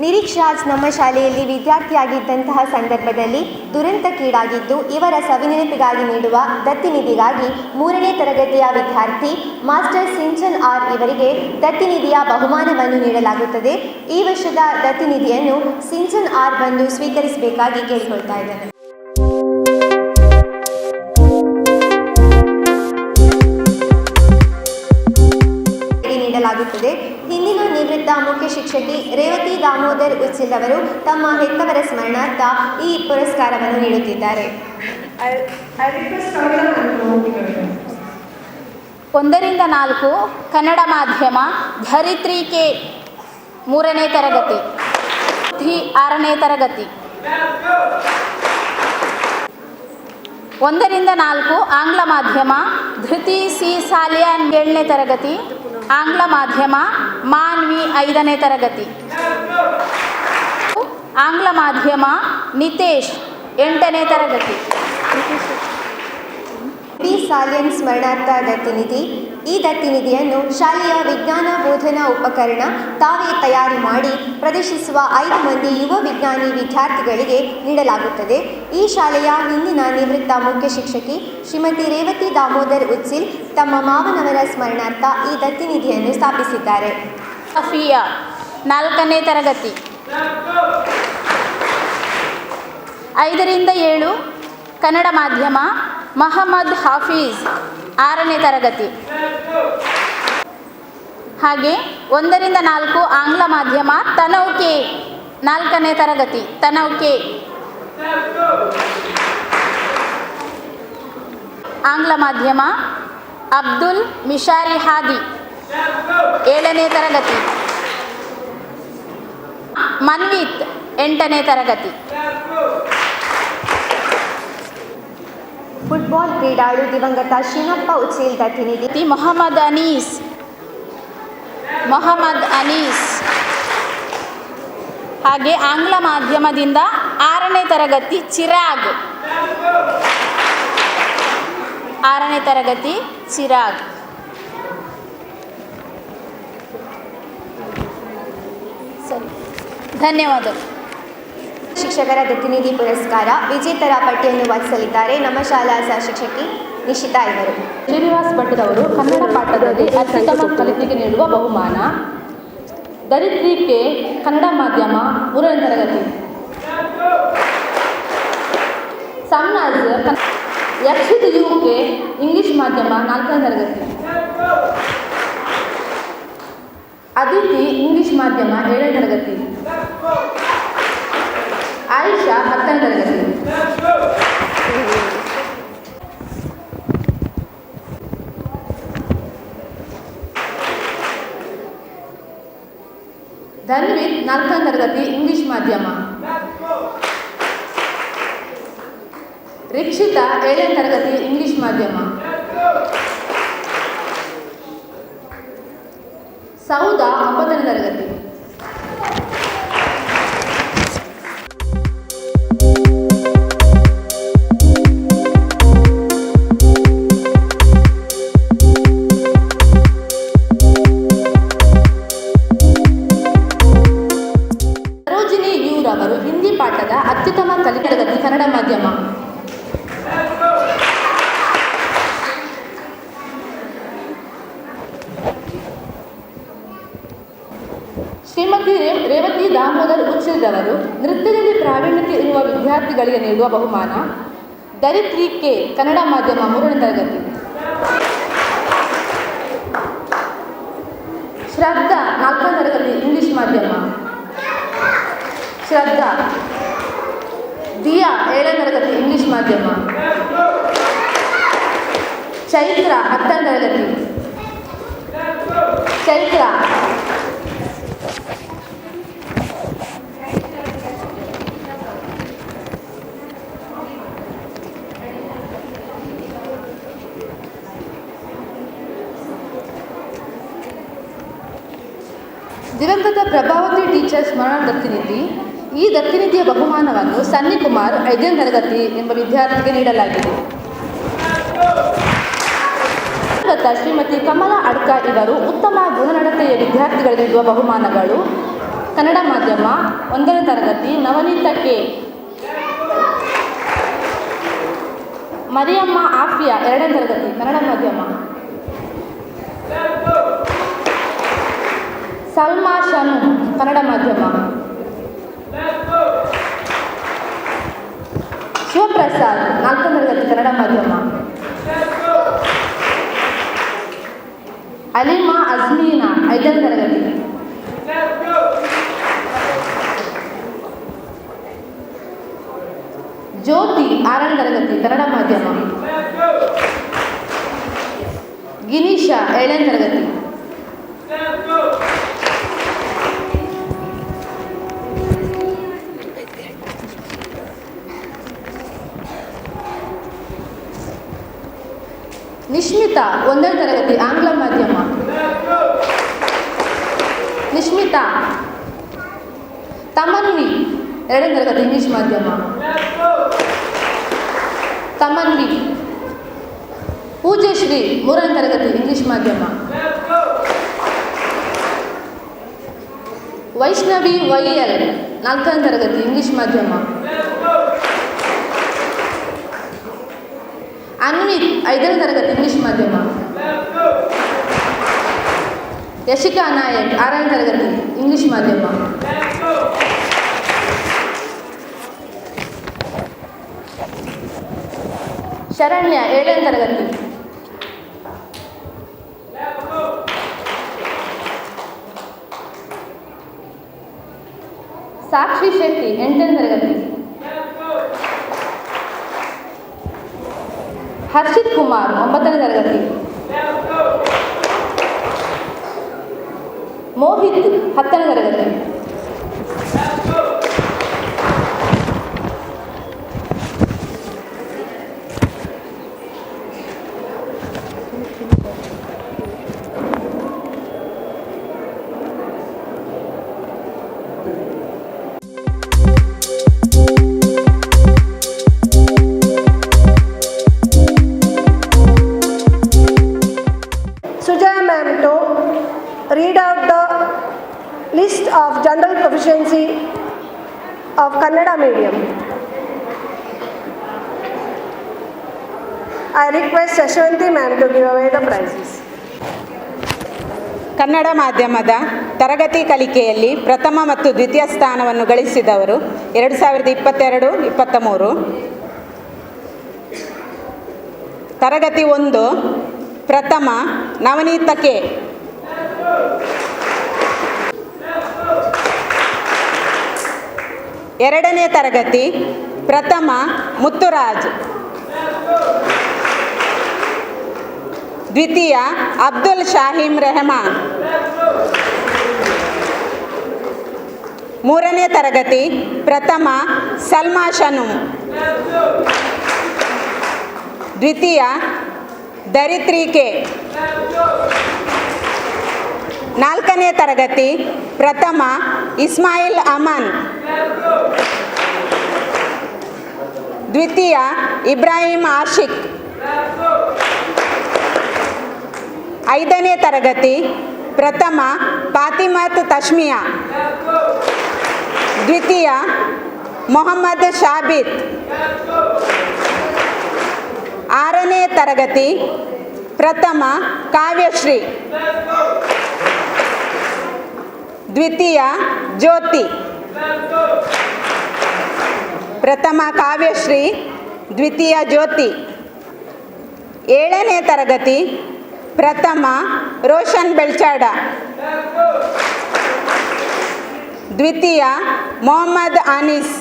ನಿರೀಕ್ಷಾಜ್ ನಮ್ಮ ಶಾಲೆಯಲ್ಲಿ ವಿದ್ಯಾರ್ಥಿಯಾಗಿದ್ದಂತಹ ಸಂದರ್ಭದಲ್ಲಿ ದುರಂತಕ್ಕೀಡಾಗಿದ್ದು, ಇವರ ಸವಿನೆನಪಿಗಾಗಿ ನೀಡುವ ದತ್ತಿನಿಧಿಗಾಗಿ 3ನೇ ತರಗತಿಯ ವಿದ್ಯಾರ್ಥಿ ಮಾಸ್ಟರ್ ಸಿಂಚನ್ ಆರ್ ಇವರಿಗೆ ದತ್ತಿನಿಧಿಯ ಬಹುಮಾನವನ್ನು ನೀಡಲಾಗುತ್ತದೆ. ಈ ವರ್ಷದ ದತ್ತಿನಿಧಿಯನ್ನು ಸಿಂಚನ್ ಆರ್ ಬಂದು ಸ್ವೀಕರಿಸಬೇಕಾಗಿ ಕೇಳಿಕೊಳ್ತಾ ಇದ್ದೇನೆ. ನೀಡಲಾಗುತ್ತದೆ. ಹಿಂದಿನ ನಿವೃತ್ತ ಮುಖ್ಯ ಶಿಕ್ಷಕಿ ರೇವತಿ ದಾಮೋದರ್ ಉಚ್ಚಿಲ್ ಅವರು ತಮ್ಮ ಹೆತ್ತವರ ಸ್ಮರಣಾರ್ಥ ಈ ಪುರಸ್ಕಾರವನ್ನು ನೀಡುತ್ತಿದ್ದಾರೆ. 1ರಿಂದ 4 ಕನ್ನಡ ಮಾಧ್ಯಮ ಧರಿತ್ರಿ ಕೆ 3ನೇ ತರಗತಿ 6ನೇ ತರಗತಿ. 1ರಿಂದ 4 ಆಂಗ್ಲ ಮಾಧ್ಯಮ ಧೃತಿ ಸಿ ಸಾಲಿಯಾನ್ 7ನೇ ತರಗತಿ. ಆಂಗ್ಲ ಮಾಧ್ಯಮ ಮಾನ್ವಿ 5ನೇ ತರಗತಿ. ಆಂಗ್ಲ ಮಾಧ್ಯಮ ನಿತೇಶ್ 8ನೇ ತರಗತಿ. ಪಿ ಸಾಲಿಯನ್ ಸ್ಮರಣಾರ್ಥ ದತ್ತಿನಿಧಿ. ಈ ದತ್ತಿನಿಧಿಯನ್ನು ಶಾಲೆಯ ವಿಜ್ಞಾನ ಬೋಧನಾ ಉಪಕರಣ ತಾವೇ ತಯಾರಿ ಮಾಡಿ ಪ್ರದರ್ಶಿಸುವ 5 ಮಂದಿ ಯುವ ವಿಜ್ಞಾನಿ ವಿದ್ಯಾರ್ಥಿಗಳಿಗೆ ನೀಡಲಾಗುತ್ತದೆ. ಈ ಶಾಲೆಯ ಹಿಂದಿನ ನಿವೃತ್ತ ಮುಖ್ಯ ಶಿಕ್ಷಕಿ ಶ್ರೀಮತಿ ರೇವತಿ ದಾಮೋದರ್ ಉಚ್ಚಿಲ್ ತಮ್ಮ ಮಾವನವರ ಸ್ಮರಣಾರ್ಥ ಈ ದತ್ತಿನಿಧಿಯನ್ನು ಸ್ಥಾಪಿಸಿದ್ದಾರೆ. ಸಫಿಯಾ 4ನೇ ತರಗತಿ. 5ರಿಂದ 7 ಕನ್ನಡ ಮಾಧ್ಯಮ ಮಹಮ್ಮದ್ ಹಾಫೀಜ್ 6ನೇ ತರಗತಿ. ಹಾಗೆ 1ರಿಂದ 4 ಆಂಗ್ಲ ಮಾಧ್ಯಮ ತನೌಕೆ 4ನೇ ತರಗತಿ. ಆಂಗ್ಲ ಮಾಧ್ಯಮ ಅಬ್ದುಲ್ ಮಿಶಾರಿ ಹಾದಿ 7ನೇ ತರಗತಿ. ಮನ್ವಿತ್ 8ನೇ ತರಗತಿ. ಫುಟ್ಬಾಲ್ ಕ್ರೀಡಾಳು ದಿವಂಗತ ಶ್ರೀನಪ್ಪ ಉಚ್ಚಿಲ್ ದತ್ತಿನಿಧಿ. ಮೊಹಮ್ಮದ್ ಅನೀಸ್. ಹಾಗೆ ಆಂಗ್ಲ ಮಾಧ್ಯಮದಿಂದ 6ನೇ ತರಗತಿ ಚಿರಾಗ್. 6ನೇ ತರಗತಿ ಚಿರಾಗ್. ಸರಿ, ಧನ್ಯವಾದಗಳು. ಶಿಕ್ಷಕರ ದತ್ತಿನಿಧಿ ಪುರಸ್ಕಾರ ವಿಜೇತರ ಪಟ್ಟಿಯನ್ನು ವಾಚಿಸಲಿದ್ದಾರೆ ನಮ್ಮ ಶಾಲಾ ಸಹ ಶಿಕ್ಷಕಿ ನಿಶಿತಾ ಇವರು. ಶ್ರೀನಿವಾಸ್ ಭಟ್ರವರು ಕನ್ನಡ ಪಾಠದಲ್ಲಿ ಅತ್ಯುತ್ತಮ ಕಲಿಕೆಗೆ ನೀಡುವ ಬಹುಮಾನ. ಧರಿತ್ರಿ ಕೆ ಕನ್ನಡ ಮಾಧ್ಯಮ 3ನೇ ತರಗತಿ. ಸಮ್ನಾಜ್ ಯಕ್ಷಿತ್ ಯು ಕೆ ಇಂಗ್ಲಿಷ್ ಮಾಧ್ಯಮ 4ನೇ ತರಗತಿ. ಅದಿತಿ ಇಂಗ್ಲಿಷ್ ಮಾಧ್ಯಮ 7ನೇ ತರಗತಿ. ಆಯಿಷಾ 10ನೇ ತರಗತಿ. ಧನ್ವಿತ್ 4ನೇ ತರಗತಿ ಇಂಗ್ಲಿಷ್ ಮಾಧ್ಯಮ. ರಿಕ್ಷಿತಾ 7ನೇ ತರಗತಿ ಇಂಗ್ಲಿಷ್ ಮಾಧ್ಯಮ. ಸೌದಾ 9ನೇ ತರಗತಿ. ಸರೋಜಿನಿ ಯುರವರು ಹಿಂದಿ ಪಾಠದ ಅತ್ಯುತ್ತಮ ಕಲಿಕೆ ತರಗತಿ ಕನ್ನಡ ಮಾಧ್ಯಮ. ಶ್ರೀಮತಿ ರೇವತಿ ದಾಮೋದರ್ ಉಚ್ಚಿಲ್ರವರು ನೃತ್ಯದಲ್ಲಿ ಪ್ರಾವೀಣ್ಯತೆ ಇರುವ ವಿದ್ಯಾರ್ಥಿಗಳಿಗೆ ನೀಡುವ ಬಹುಮಾನ. ಧರಿತ್ರಿ ಕೆ ಕನ್ನಡ ಮಾಧ್ಯಮ 3ನೇ ತರಗತಿ. ಶ್ರದ್ಧಾ 4ನೇ ತರಗತಿ ಇಂಗ್ಲಿಷ್ ಮಾಧ್ಯಮ. ಶ್ರದ್ಧಾ. ದಿಯಾ 7ನೇ ತರಗತಿ ಇಂಗ್ಲಿಷ್ ಮಾಧ್ಯಮ. ಚೈತ್ರ 10ನೇ ತರಗತಿ. ಚೈತ್ರ. ದಿವಂಗತ ಪ್ರಭಾವತಿ ಟೀಚರ್ಸ್ ಸ್ಮರಣ ದತ್ತಿನಿಧಿ. ಈ ದತ್ತಿನಿಧಿಯ ಬಹುಮಾನವನ್ನು ಸನ್ನಿ ಕುಮಾರ್ 5ನೇ ತರಗತಿ ಎಂಬ ವಿದ್ಯಾರ್ಥಿಗೆ ನೀಡಲಾಗಿದೆ. ದಿವಂಗತ ಶ್ರೀಮತಿ ಕಮಲಾ ಅಡ್ಕ ಇವರು ಉತ್ತಮ ಗುಣನಡತೆಯ ವಿದ್ಯಾರ್ಥಿಗಳಿಗೆ ನೀಡುವ ಬಹುಮಾನಗಳು. ಕನ್ನಡ ಮಾಧ್ಯಮ 1ನೇ ತರಗತಿ ನವನೀತ ಕೆ. ಮರಿಯಮ್ಮ ಆಫಿಯಾ 2ನೇ ತರಗತಿ ಕನ್ನಡ ಮಾಧ್ಯಮ. ಸಲ್ಮಾ ಶನು ಕನ್ನಡ ಮಾಧ್ಯಮ. ಶಿವಪ್ರಸಾದ್ 4ನೇ ತರಗತಿ ಕನ್ನಡ ಮಾಧ್ಯಮ. ಅಲಿಮಾ ಅಜ್ಮೀನಾ 5ನೇ ತರಗತಿ. ಜ್ಯೋತಿ 6ನೇ ತರಗತಿ ಕನ್ನಡ ಮಾಧ್ಯಮ. ಗಿರೀಶಾ 7ನೇ ತರಗತಿ. ನಿಶ್ಮಿತಾ 1ನೇ ತರಗತಿ ಆಂಗ್ಲ ಮಾಧ್ಯಮ. ನಿಶ್ಮಿತಾ. ತಮನ್ವಿ 2ನೇ ತರಗತಿ ಇಂಗ್ಲಿಷ್ ಮಾಧ್ಯಮ. ತಮನ್ವಿ. ಪೂಜ್ಯಶ್ರೀ 3ನೇ ತರಗತಿ ಇಂಗ್ಲಿಷ್ ಮಾಧ್ಯಮ. ವೈಷ್ಣವಿ ವೈಎಲ್ 4ನೇ ತರಗತಿ ಇಂಗ್ಲಿಷ್ ಮಾಧ್ಯಮ. ಅನ್ವಿತ್ 5ನೇ ತರಗತಿ ಇಂಗ್ಲಿಷ್ ಮಾಧ್ಯಮ. ಯಶಿಕಾ ನಾಯಕ್ 6ನೇ ತರಗತಿ ಇಂಗ್ಲಿಷ್ ಮಾಧ್ಯಮ. ಶರಣ್ಯ 7ನೇ ತರಗತಿ. ಸಾಕ್ಷಿ ಶೆಟ್ಟಿ 8ನೇ ತರಗತಿ. ಹರ್ಷಿತ್ ಕುಮಾರ್ 9ನೇ ತರಗತಿ. ಮೋಹಿತ್ 10ನೇ ತರಗತಿ. Sujaya ma'am to read out the list of general proficiency of Kannada medium. I request Yashwanti ma'am to give away the prizes. Kannada ಮಾಧ್ಯಮದ ತರಗತಿ ಕಲಿಕೆಯಲ್ಲಿ ಪ್ರಥಮ ಮತ್ತು ದ್ವಿತೀಯ ಸ್ಥಾನವನ್ನು ಗಳಿಸಿದವರು 2022-23. ತರಗತಿ 1 ಪ್ರಥಮ ನವನೀತ ಕೆ. ಎರಡನೇ ತರಗತಿ ಪ್ರಥಮ ಮುತ್ತುರಾಜ್. ದ್ವಿತೀಯ ಅಬ್ದುಲ್ ಶಾಹೀಮ್ ರೆಹಮಾನ್. ಮೂರನೇ ತರಗತಿ ಪ್ರಥಮ ಸಲ್ಮಾ ಶನು. ದ್ವಿತೀಯ ಧರಿತ್ರಿ ಕೆ. ನಾಲ್ಕನೇ ತರಗತಿ ಪ್ರಥಮ ಇಸ್ಮಾಯಿಲ್ ಅಮನ್. ದ್ವಿತೀಯ ಇಬ್ರಾಹಿಂ ಆಶಿಕ್. ಐದನೇ ತರಗತಿ ಪ್ರಥಮ ಫಾತಿಮತ್ ತಶ್ಮಿಯಾ. ದ್ವಿತೀಯ ಮೊಹಮ್ಮದ್ ಶಾಬಿತ್. ಆರನೇ ತರಗತಿ ಪ್ರಥಮ ಕಾವ್ಯಶ್ರೀ. ದ್ವಿತೀಯ ಜ್ಯೋತಿ. ಪ್ರಥಮ ಕಾವ್ಯಶ್ರೀ, ದ್ವಿತೀಯ ಜ್ಯೋತಿ. ಏಳನೇ ತರಗತಿ ಪ್ರಥಮ ರೋಷನ್ ಬೆಳ್ಚಾಡ. ದ್ವಿತೀಯ ಮೊಹಮ್ಮದ್ ಅನೀಸ್.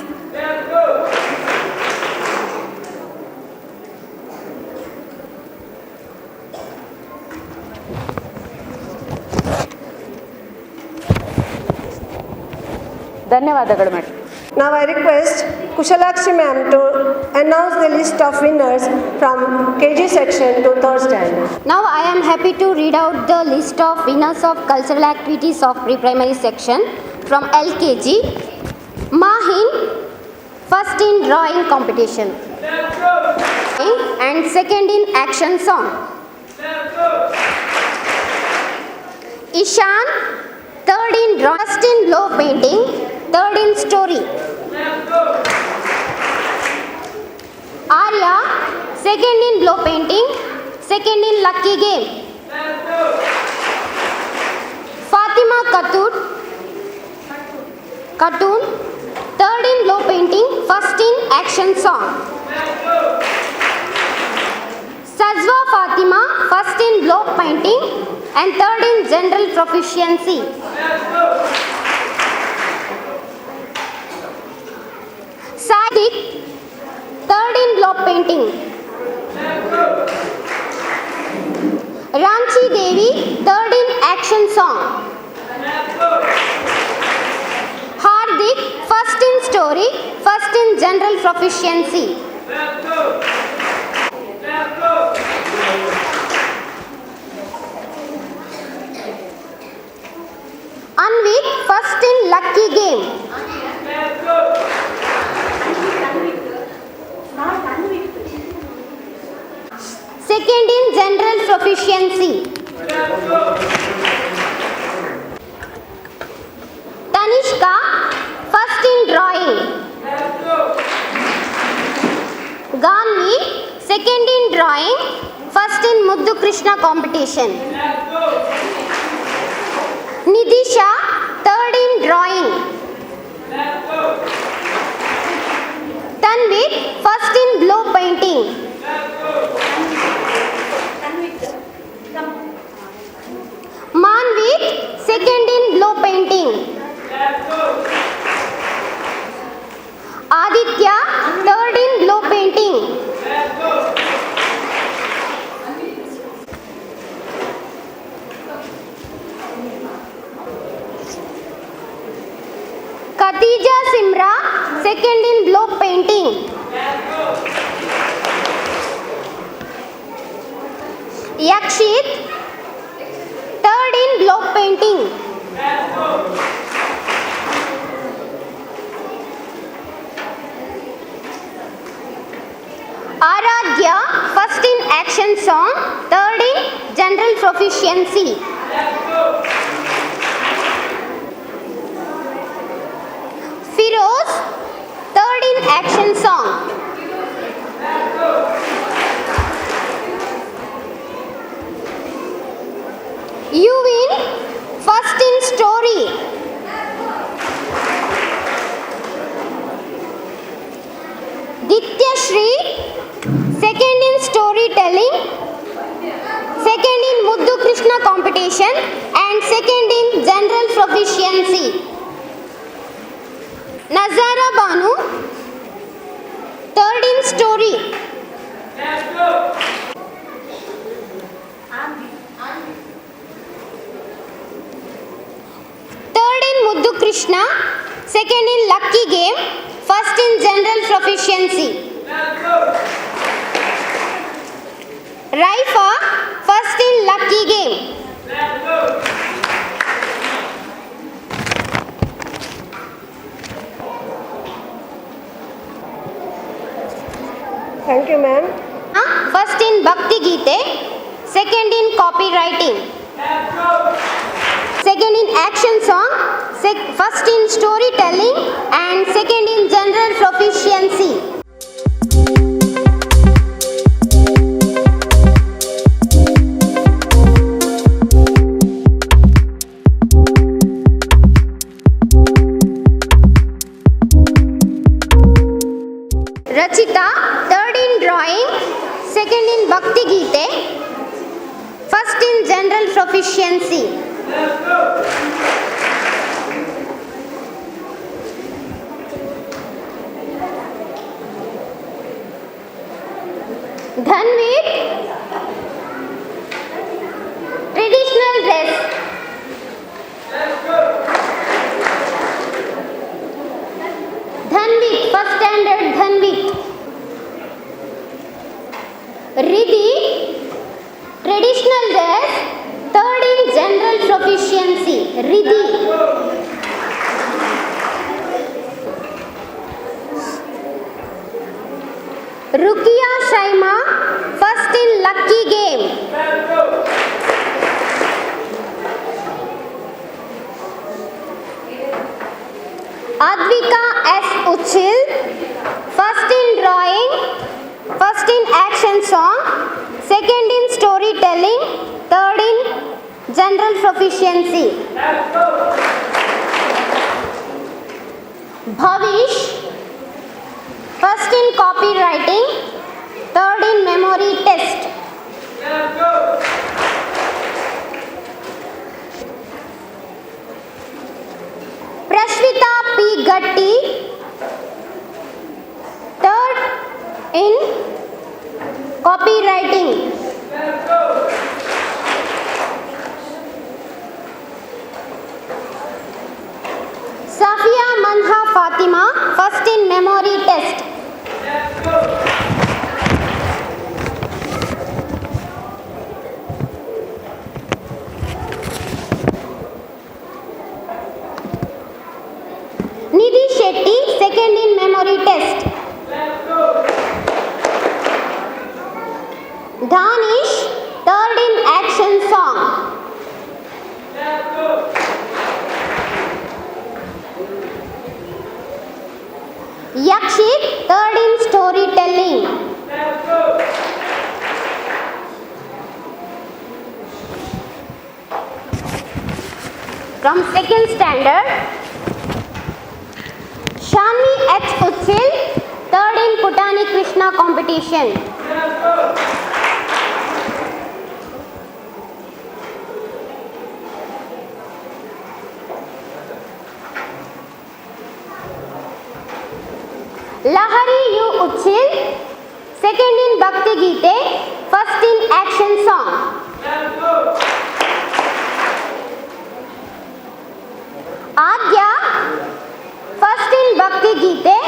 ಧನ್ಯವಾದಗಳು madam. Now I request Kushalakshi ma'am to announce the list of winners from KG section to 3rd standard. Now I am happy to read out the list of winners of cultural activities of pre-primary section from LKG. Mahin, first in drawing competition and second in action song. Ishan, third in drawing, first in blow painting, third in story. Arya, second in blow painting, second in lucky game. Fatima Khatun, third in blow painting, first in action song. Sajwa Fatima, first in blow painting and third in general proficiency. Sadiq, third in block painting. Ramchi Devi, third in action song. Hardik, first in story, first in general proficiency. Anvik, first in lucky game. Second in general proficiency. Tanishka, first in drawing. Ganvi, second in drawing, first in Muddu Krishna competition. Nidisha, third in drawing. Tanvir, first in blow painting. Manvir, second in blow painting. Aditya, third in blow painting. Khatija Simra, second in blow painting. Yakshit, third in blow painting. Aradhya, first in action song, third in general proficiency. Firoz, third in action song. You win first in story. Ditya Shri, second in storytelling, second in Muddu Krishna competition and second in general proficiency. Nazara Banu, third in story. Third in Muddu Krishna, second in lucky game, first in general proficiency. Raifa, first in lucky game. Thank you, ma'am. First in Bhakti Gite, second in copywriting. Second in action song, first in storytelling and second in general proficiency. Rachita, third in drawing, second in Bhakti Gite, first in general proficiency. Dhanveer, traditional dress. Dhanveer, first standard Dhanveer. Riddhi, traditional dress, third in general proficiency. Riddhi. Rukia Shaima, first in lucky game. Advika S. Uchil, first in drawing, first in action song, second in storytelling, third in general proficiency. Bhavish, first in copywriting, third in memory test. Prashvita P. Gatti, third in copywriting. Safia Manha Fatima, first in memory test. Nidhi Shetty, second in memory test. Danish, third in action song. Yakshit, third in storytelling. From second standard, Shanvi H. Utsil, third in Putani Krishna competition. Lahari U. Uchil, second in Bhakti Gite, first in action song. Adya, first in Bhakti Gite,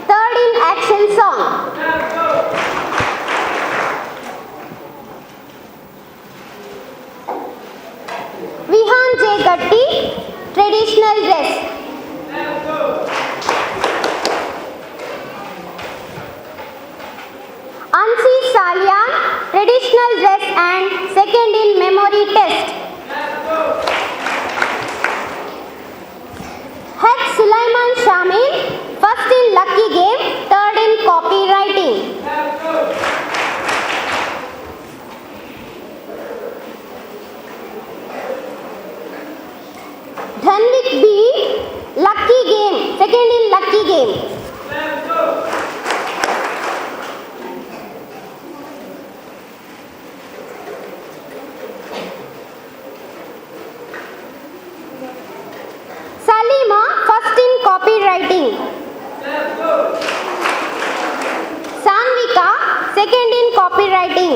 third in action song. Vihan J. Gatti, traditional dress. Ansi Salyan, traditional dress and second in memory test. H. Sulaiman Shamil, first in lucky game, third in copywriting. copywriting. Sanvika, second in copywriting.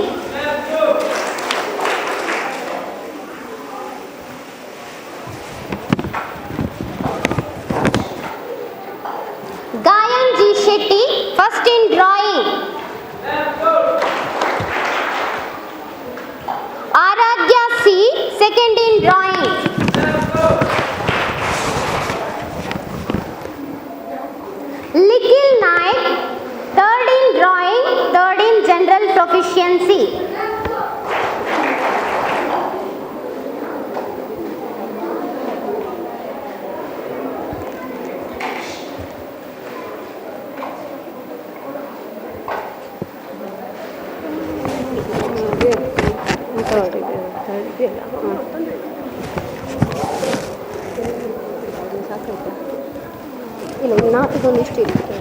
Gayan G. Shetty, first in drawing. Aradhya C, second in drawing. Nikhil Naik, third in drawing, third in general proficiency. ಇಲ್ಲ ನಾ ಇದೊಂದು ಇಷ್ಟು ಇರುತ್ತೆ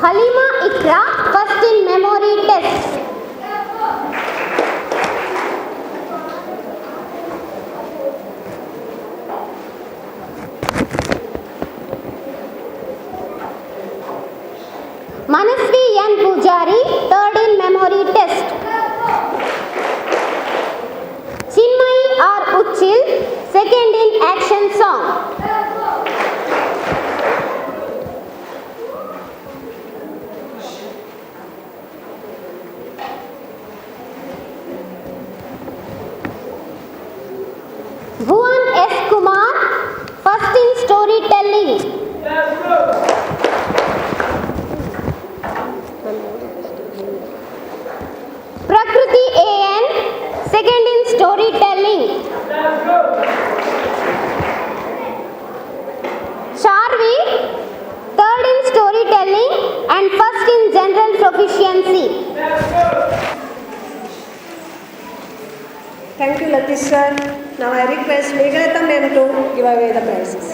Halima Ikra, first in memory test. Manasvi N. Pujari, third in memory test. Chinmayi R. Uchil, second in action song. Bhuvan S. Kumar, first in storytelling. Prakriti A.N., second in storytelling. Charvi, third in storytelling and first in general proficiency. Thank you, Latish sir. Now I request Meghalata ma'am to give away the prizes.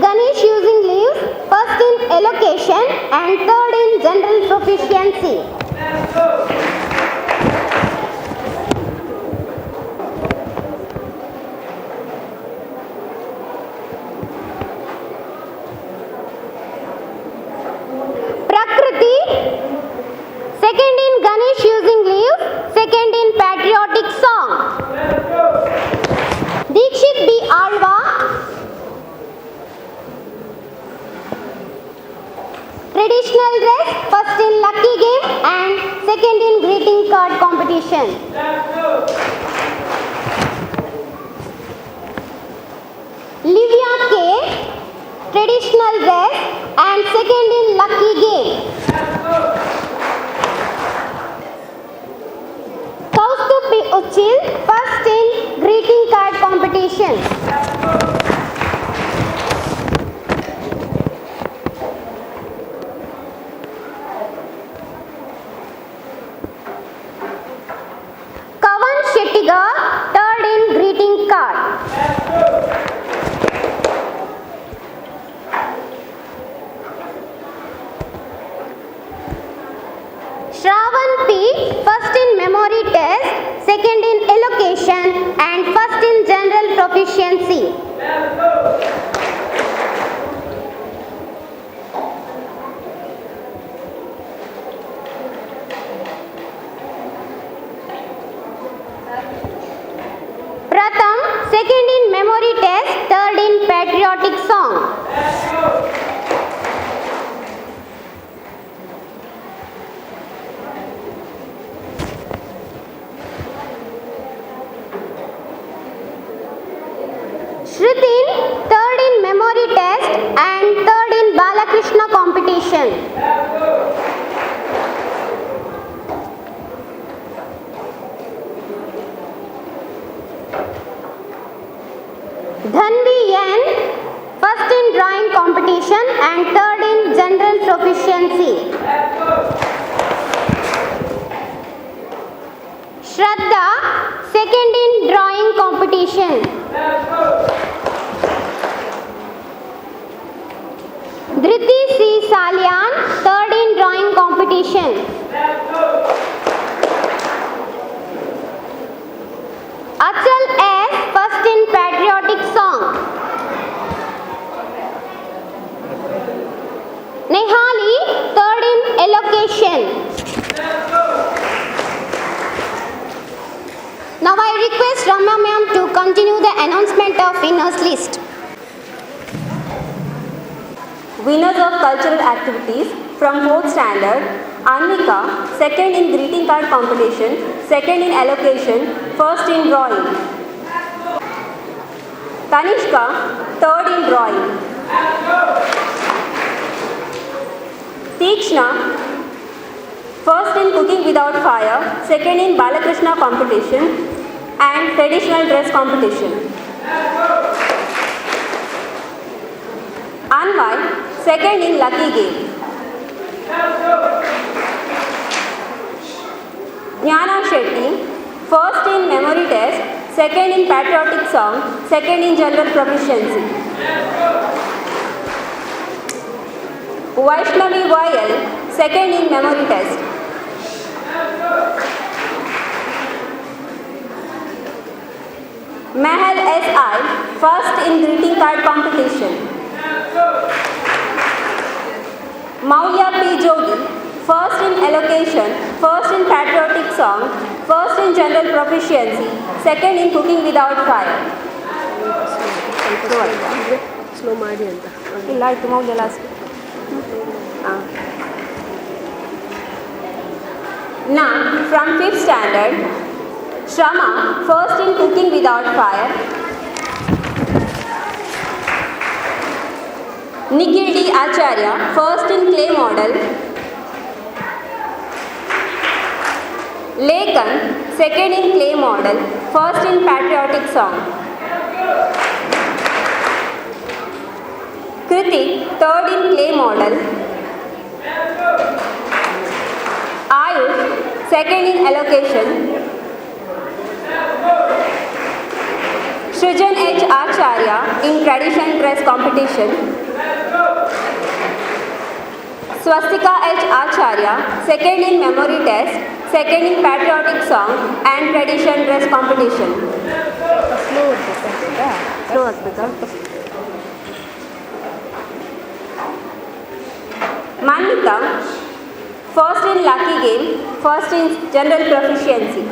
Ganesh using leaves, first in elocation and third in general proficiency. Prakriti, second in Ganesh using leaves, second in patriotic song. Dikshit B. Alva, traditional dress, first in lucky game and second in greeting card competition. Livia K, traditional dress and second in lucky game. Kaustubh P. Uchil, first in greeting card competition. Kavan Shettiga, third in greeting card. Shravan P, first in memory test, second in elocation and first in general proficiency. Pratham, second in memory test, third in patriotic song. Shritin, third in memory test and third in Balakrishna competition. Dhanvi N, first in drawing competition and third in general proficiency. Shraddha, second in drawing competition. Dhriti C. Salyan, third in drawing competition. competition. Achal S. first in patriotic song. Nehali third in elocution. Now I request Ramya ma'am to continue the announcement of winners list. Winners of cultural activities from 4th standard: Anmika, second in greeting card competition, second in allocation, first in drawing. Tanishka, third in drawing. Tikshna, first in cooking without fire, second in Balakrishna competition and traditional dress competition. Anvai, second in lucky game. Jnana Shetty, first in memory test, second in patriotic song, second in general proficiency. Vaishnavi YL, second in memory test. Mahal SI, first in greeting card competition. Maulya P. Jogi, first in allocation, first in patriotic song, first in general proficiency, second in cooking without fire. Slow ಮಾಡಿ ಅಂತ. ಇಲ್ಲ ಆಯಿತು ಮೌಲ್ಯ last. Now from 5th standard, Shrama, first in cooking without fire. Nikhil D. Acharya, first in clay model. Lekan, second in clay model, first in patriotic song. Kritik, third in clay model. Ayush, second in allocation. Srijan H. Acharya in tradition dress competition. Swastika H. Acharya, second in memory test, second in patriotic song and tradition dress competition. Slow Manita, first in lucky game, first in general proficiency.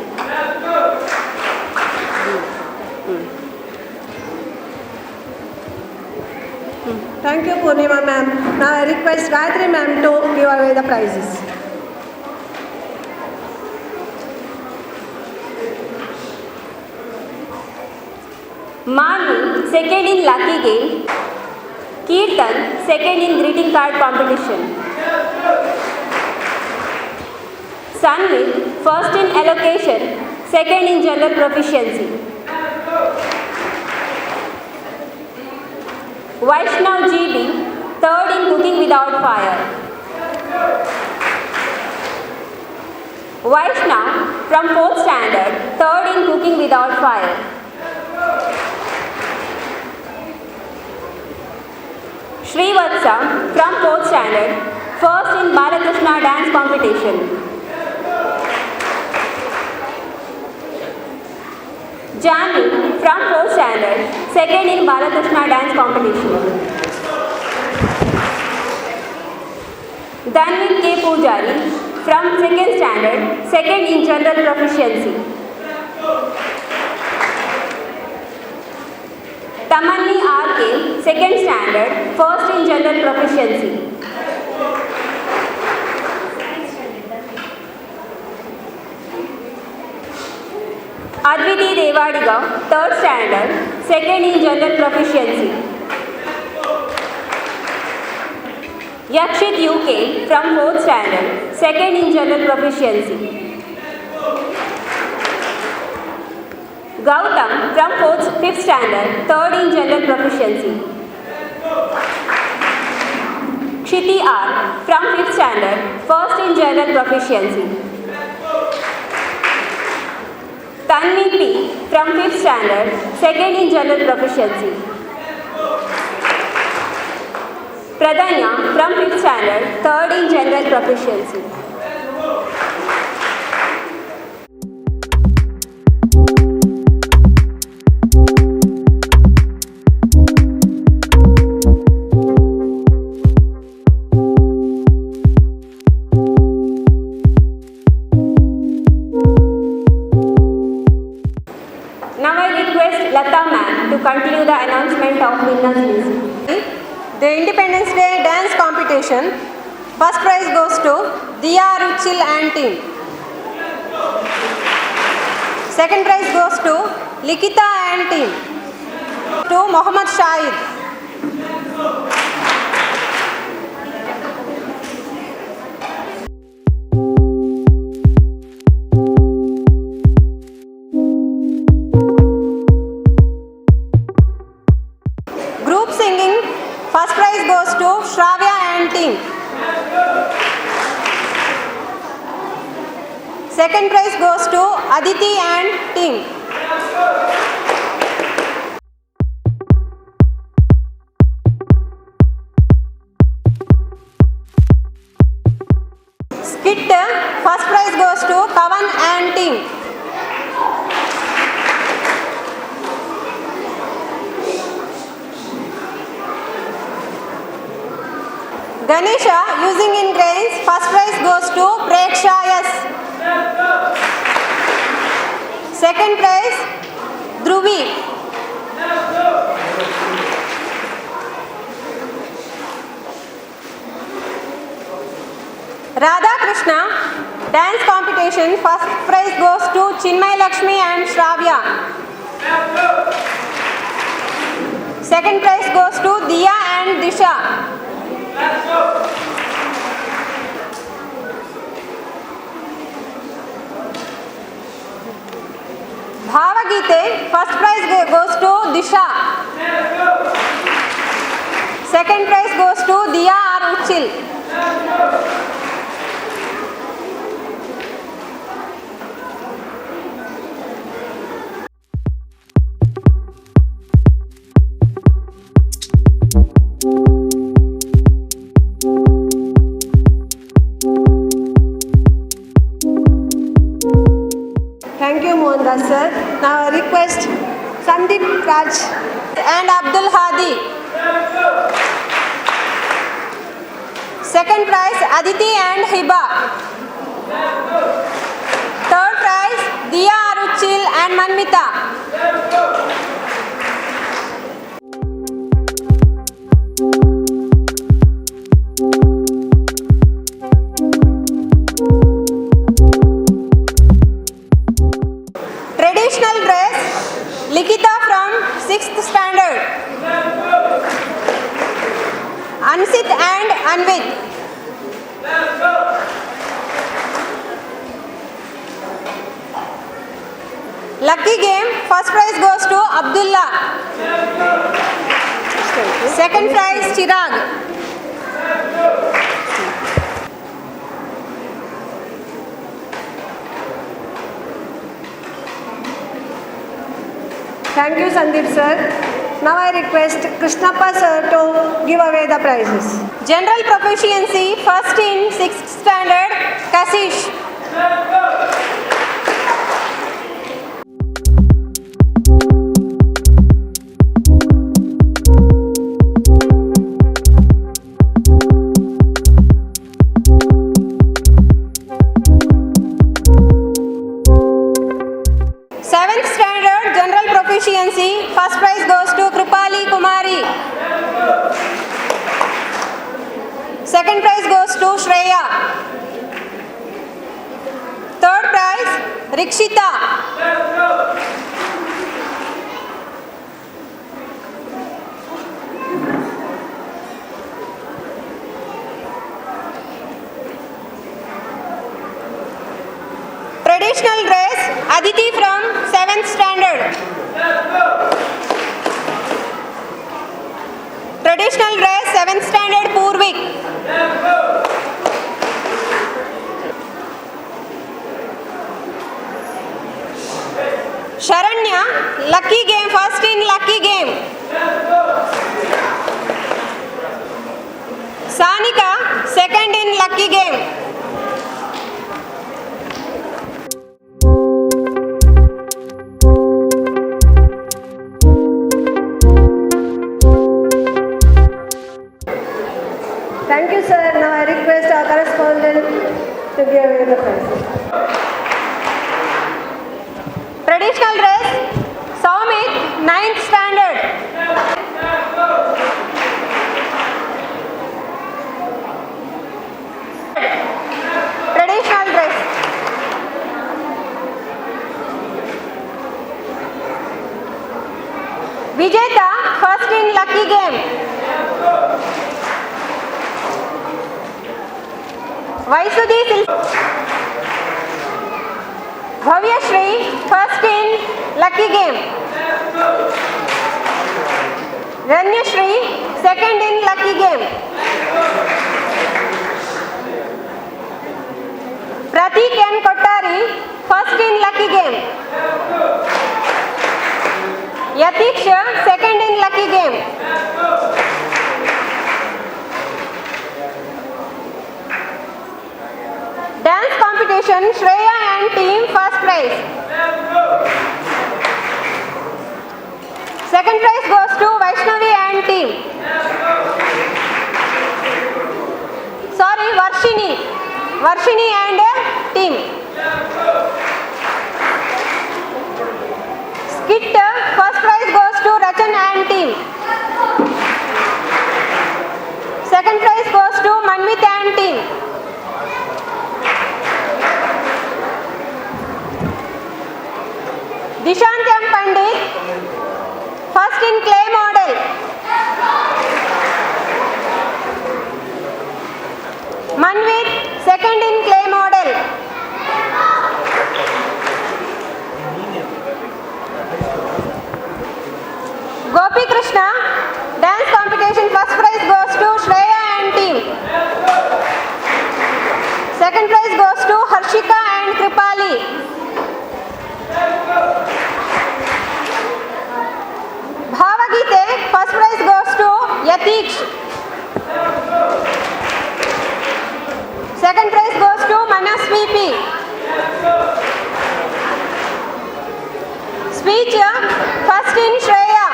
Thank you, Purnima ma'am. Now I request Gayatri ma'am to give away the prizes. Manu, second in lucky game. Kirtan, second in greeting card competition. Sanvit, first in allocation, second in general proficiency. Vaishnav GB, third in cooking without fire. Vaishnav from 4th standard, third in cooking without fire. Srivatsa from 4th standard, first in Balakrishna dance competition. Janu from 4th standard, second in Balakrishna dance competition. Dhanvit K. Pujari from 2nd standard, second in general proficiency. Tamanni R.K., 2nd standard, first in general proficiency. Adviti Devadiga, 3rd standard, second in general proficiency. Yakshit UK from 4th standard, second in general proficiency. Gautam from 5th standard, third in general proficiency. Kshiti R from 5th standard, first in general proficiency. Tanvi P from 5th standard, second in general proficiency. Pradanya from 5th standard, third in general proficiency. The Independence Day dance competition. First prize goes to Diya Ruchil and team. Second prize goes to Likita and team. To Mohammad Shahid. Group singing. First prize goes to Shravya and team. Second prize goes to Aditi and team. Skit. First prize goes to Kavan and team. Ganesha using in grains. First prize goes to Preksha S. Second prize Dhruvi. Radha Krishna dance competition. First prize goes to Chinmay Lakshmi and Shravya. Second prize goes to Diya and Disha. Bhavagite. First prize goes to Disha. Second prize goes to Diya Ruchil. Thank you, Mohandas sir. Now I request Sandeep Raj And Abdul Hadi. Second prize Aditi and Hiba. Third prize Diya Ruchil and Manmita. Traditional dress Likita from 6th standard. Ansit and Anvit. Lucky game. First prize goes to Abdullah. Second prize Chirag. Thank you, Sandeep sir. Now I request Krishnappa sir to give away the prizes. General proficiency. First in 6th standard Kasish. Seventh standard general proficiency. First prize goes to Kripali Kumari. Second prize goes to Shreya. Third prize Rikshita. Traditional dress Aditi from 7th standard. Traditional dress 7th standard Purvik. Sharanya lucky game. First in lucky game. Sanika second in lucky game. Thank you, sir. Now I request our correspondent to give away the prizes. Traditional dress Saumit 9th standard. game. Vaisudhi Bhavya Shri, first in lucky game. Ranya Shri, second in lucky game. Pratik N. Kottari, first in lucky game. Yatiksha, second in lucky game. Dance competition, Shreya and team, first prize. Second prize goes to Vaishnavi and team. Sorry, Varshini and team. Skit, first prize goes to Rachan and team. Second prize goes to Manvit and team. Dishantyam Pandit, first in clay model. Manvit, second in clay model. Gopi Krishna, dance competition, first prize goes to Shreya and team. Second prize goes to Harshika and Kripali. Bhavagite, first prize goes to Yatiksh. Second prize goes to Manasvi P. Speech, first in Shreya.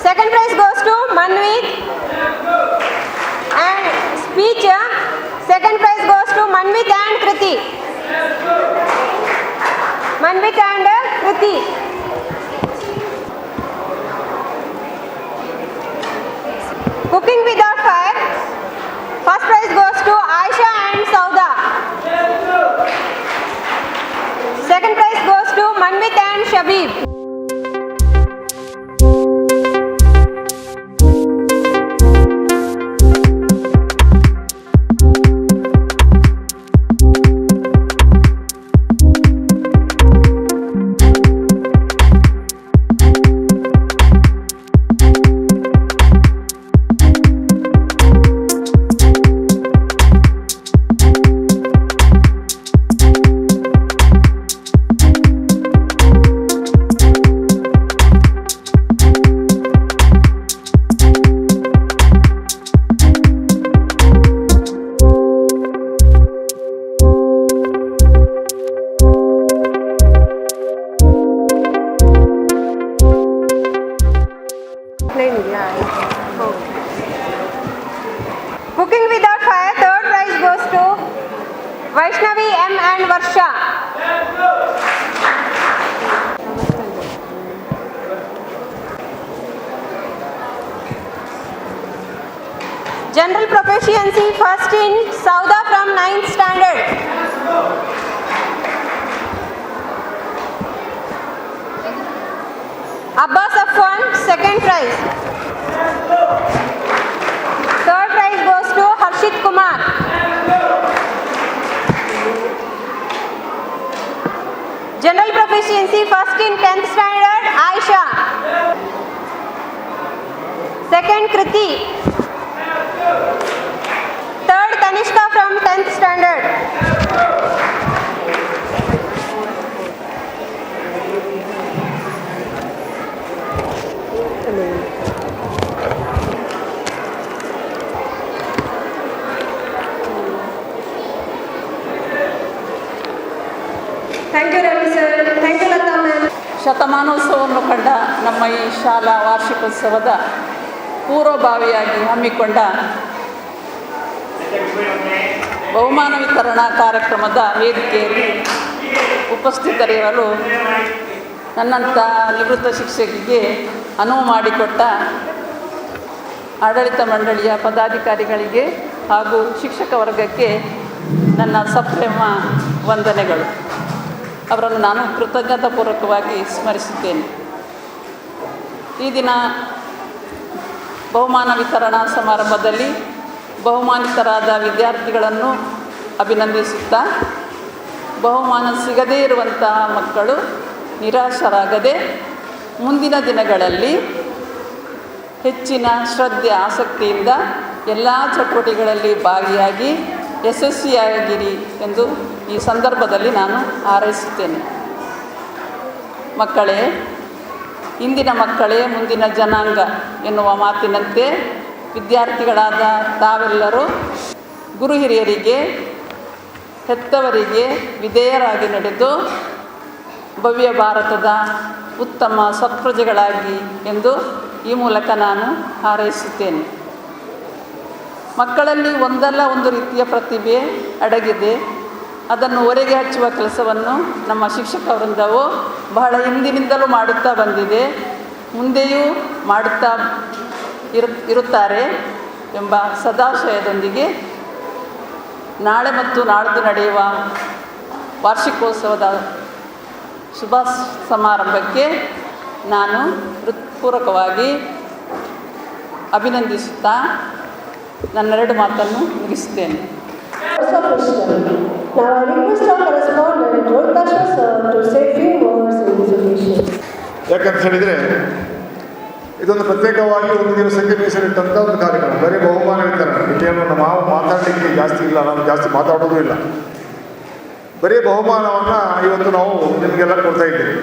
Second prize goes to Manvit. And speech, second prize goes to Manvit and Kriti. Manvit and Kriti. Cooking without fire, first prize goes to Aisha and Sauda. Second prize goes to Manvit and Shabib. Cooking without fire, third prize goes to Vaishnavi M and Varsha. General proficiency, first in Sauda from 9th standard. Abbas Afwan, second prize. Third prize goes to Harshit Kumar. General proficiency, first in 10th standard, Aisha. Second, Kriti. Third, Tanishka from 10th standard. Thank you, Ravi sir. Thank you, Lata ma'am. ಶತಮಾನೋತ್ಸವವನ್ನು ಕಂಡ ನಮ್ಮ ಈ ಶಾಲಾ ವಾರ್ಷಿಕೋತ್ಸವದ ಪೂರ್ವಭಾವಿಯಾಗಿ ಹಮ್ಮಿಕೊಂಡ ಬಹುಮಾನ ವಿತರಣಾ ಕಾರ್ಯಕ್ರಮದ ವೇದಿಕೆಯಲ್ಲಿ ಉಪಸ್ಥಿತರಿರಲು ನನ್ನಂಥ ನಿವೃತ್ತ ಶಿಕ್ಷಕಿಗೆ ಅನುವು ಮಾಡಿಕೊಟ್ಟ ಆಡಳಿತ ಮಂಡಳಿಯ ಪದಾಧಿಕಾರಿಗಳಿಗೆ ಹಾಗೂ ಶಿಕ್ಷಕ ವರ್ಗಕ್ಕೆ ನನ್ನ ಸಪ್ರೇಮ ವಂದನೆಗಳು. ಅವರನ್ನು ನಾನು ಕೃತಜ್ಞತಾಪೂರ್ವಕವಾಗಿ ಸ್ಮರಿಸುತ್ತೇನೆ. ಈ ದಿನ ಬಹುಮಾನ ವಿತರಣಾ ಸಮಾರಂಭದಲ್ಲಿ ಬಹುಮಾನಿತರಾದ ವಿದ್ಯಾರ್ಥಿಗಳನ್ನು ಅಭಿನಂದಿಸುತ್ತಾ, ಬಹುಮಾನ ಸಿಗದೇ ಇರುವಂತಹ ಮಕ್ಕಳು ನಿರಾಶರಾಗದೆ ಮುಂದಿನ ದಿನಗಳಲ್ಲಿ ಹೆಚ್ಚಿನ ಶ್ರದ್ಧೆ ಆಸಕ್ತಿಯಿಂದ ಎಲ್ಲ ಚಟುವಟಿಕೆಗಳಲ್ಲಿ ಭಾಗಿಯಾಗಿ ಯಶಸ್ವಿಯಾಗಿರಿ ಎಂದು ಈ ಸಂದರ್ಭದಲ್ಲಿ ನಾನು ಹಾರೈಸುತ್ತೇನೆ. ಮಕ್ಕಳೇ, ಇಂದಿನ ಮಕ್ಕಳೇ ಮುಂದಿನ ಜನಾಂಗ ಎನ್ನುವ ಮಾತಿನಂತೆ ವಿದ್ಯಾರ್ಥಿಗಳಾದ ತಾವೆಲ್ಲರೂ ಗುರು ಹಿರಿಯರಿಗೆ, ಹೆತ್ತವರಿಗೆ ವಿಧೇಯರಾಗಿ ನಡೆದು ಭವ್ಯ ಭಾರತದ ಉತ್ತಮ ಸತ್ಪ್ರಜೆಗಳಾಗಿ ಎಂದು ಈ ಮೂಲಕ ನಾನು ಹಾರೈಸುತ್ತೇನೆ. ಮಕ್ಕಳಲ್ಲಿ ಒಂದಲ್ಲ ಒಂದು ರೀತಿಯ ಪ್ರತಿಭೆ ಅಡಗಿದೆ. ಅದನ್ನು ಹೊರಗೆ ಹಚ್ಚುವ ಕೆಲಸವನ್ನು ನಮ್ಮ ಶಿಕ್ಷಕ ವೃಂದವು ಬಹಳ ಹಿಂದಿನಿಂದಲೂ ಮಾಡುತ್ತಾ ಬಂದಿದೆ, ಮುಂದೆಯೂ ಮಾಡುತ್ತಾ ಇರುತ್ತಾರೆ ಎಂಬ ಸದಾಶಯದೊಂದಿಗೆ ನಾಳೆ ಮತ್ತು ನಾಳಿದ್ದು ನಡೆಯುವ ವಾರ್ಷಿಕೋತ್ಸವದ ಶುಭ ಸಮಾರಂಭಕ್ಕೆ ನಾನು ಹೃತ್ಪೂರ್ವಕವಾಗಿ ಅಭಿನಂದಿಸುತ್ತಾ ನನ್ನೆರಡು ಮಾತನ್ನು ಮುಗಿಸುತ್ತೇನೆ. Now I request our correspondent Rohitashwa sir to say few words in this occasion. ಯಾಕಂತ ಹೇಳಿದರೆ ಇದೊಂದು ಪ್ರತ್ಯೇಕವಾಗಿ ಒಂದು ದಿವಸಕ್ಕೆ ಮೀಸಲಿಟ್ಟಂಥ ಒಂದು ಕಾರ್ಯಕ್ರಮ. ಬರೀ ಬಹುಮಾನ ವಿತರಣೆ ಇದೇನು ನಾವು ಮಾತಾಡಲಿಕ್ಕೆ ಜಾಸ್ತಿ ಇಲ್ಲ, ನಾನು ಜಾಸ್ತಿ ಮಾತಾಡೋದು ಇಲ್ಲ. ಬರೀ ಬಹುಮಾನವನ್ನು ಇವತ್ತು ನಾವು ನಿಮಗೆಲ್ಲ ಕೊಡ್ತಾ ಇದ್ದೇವೆ.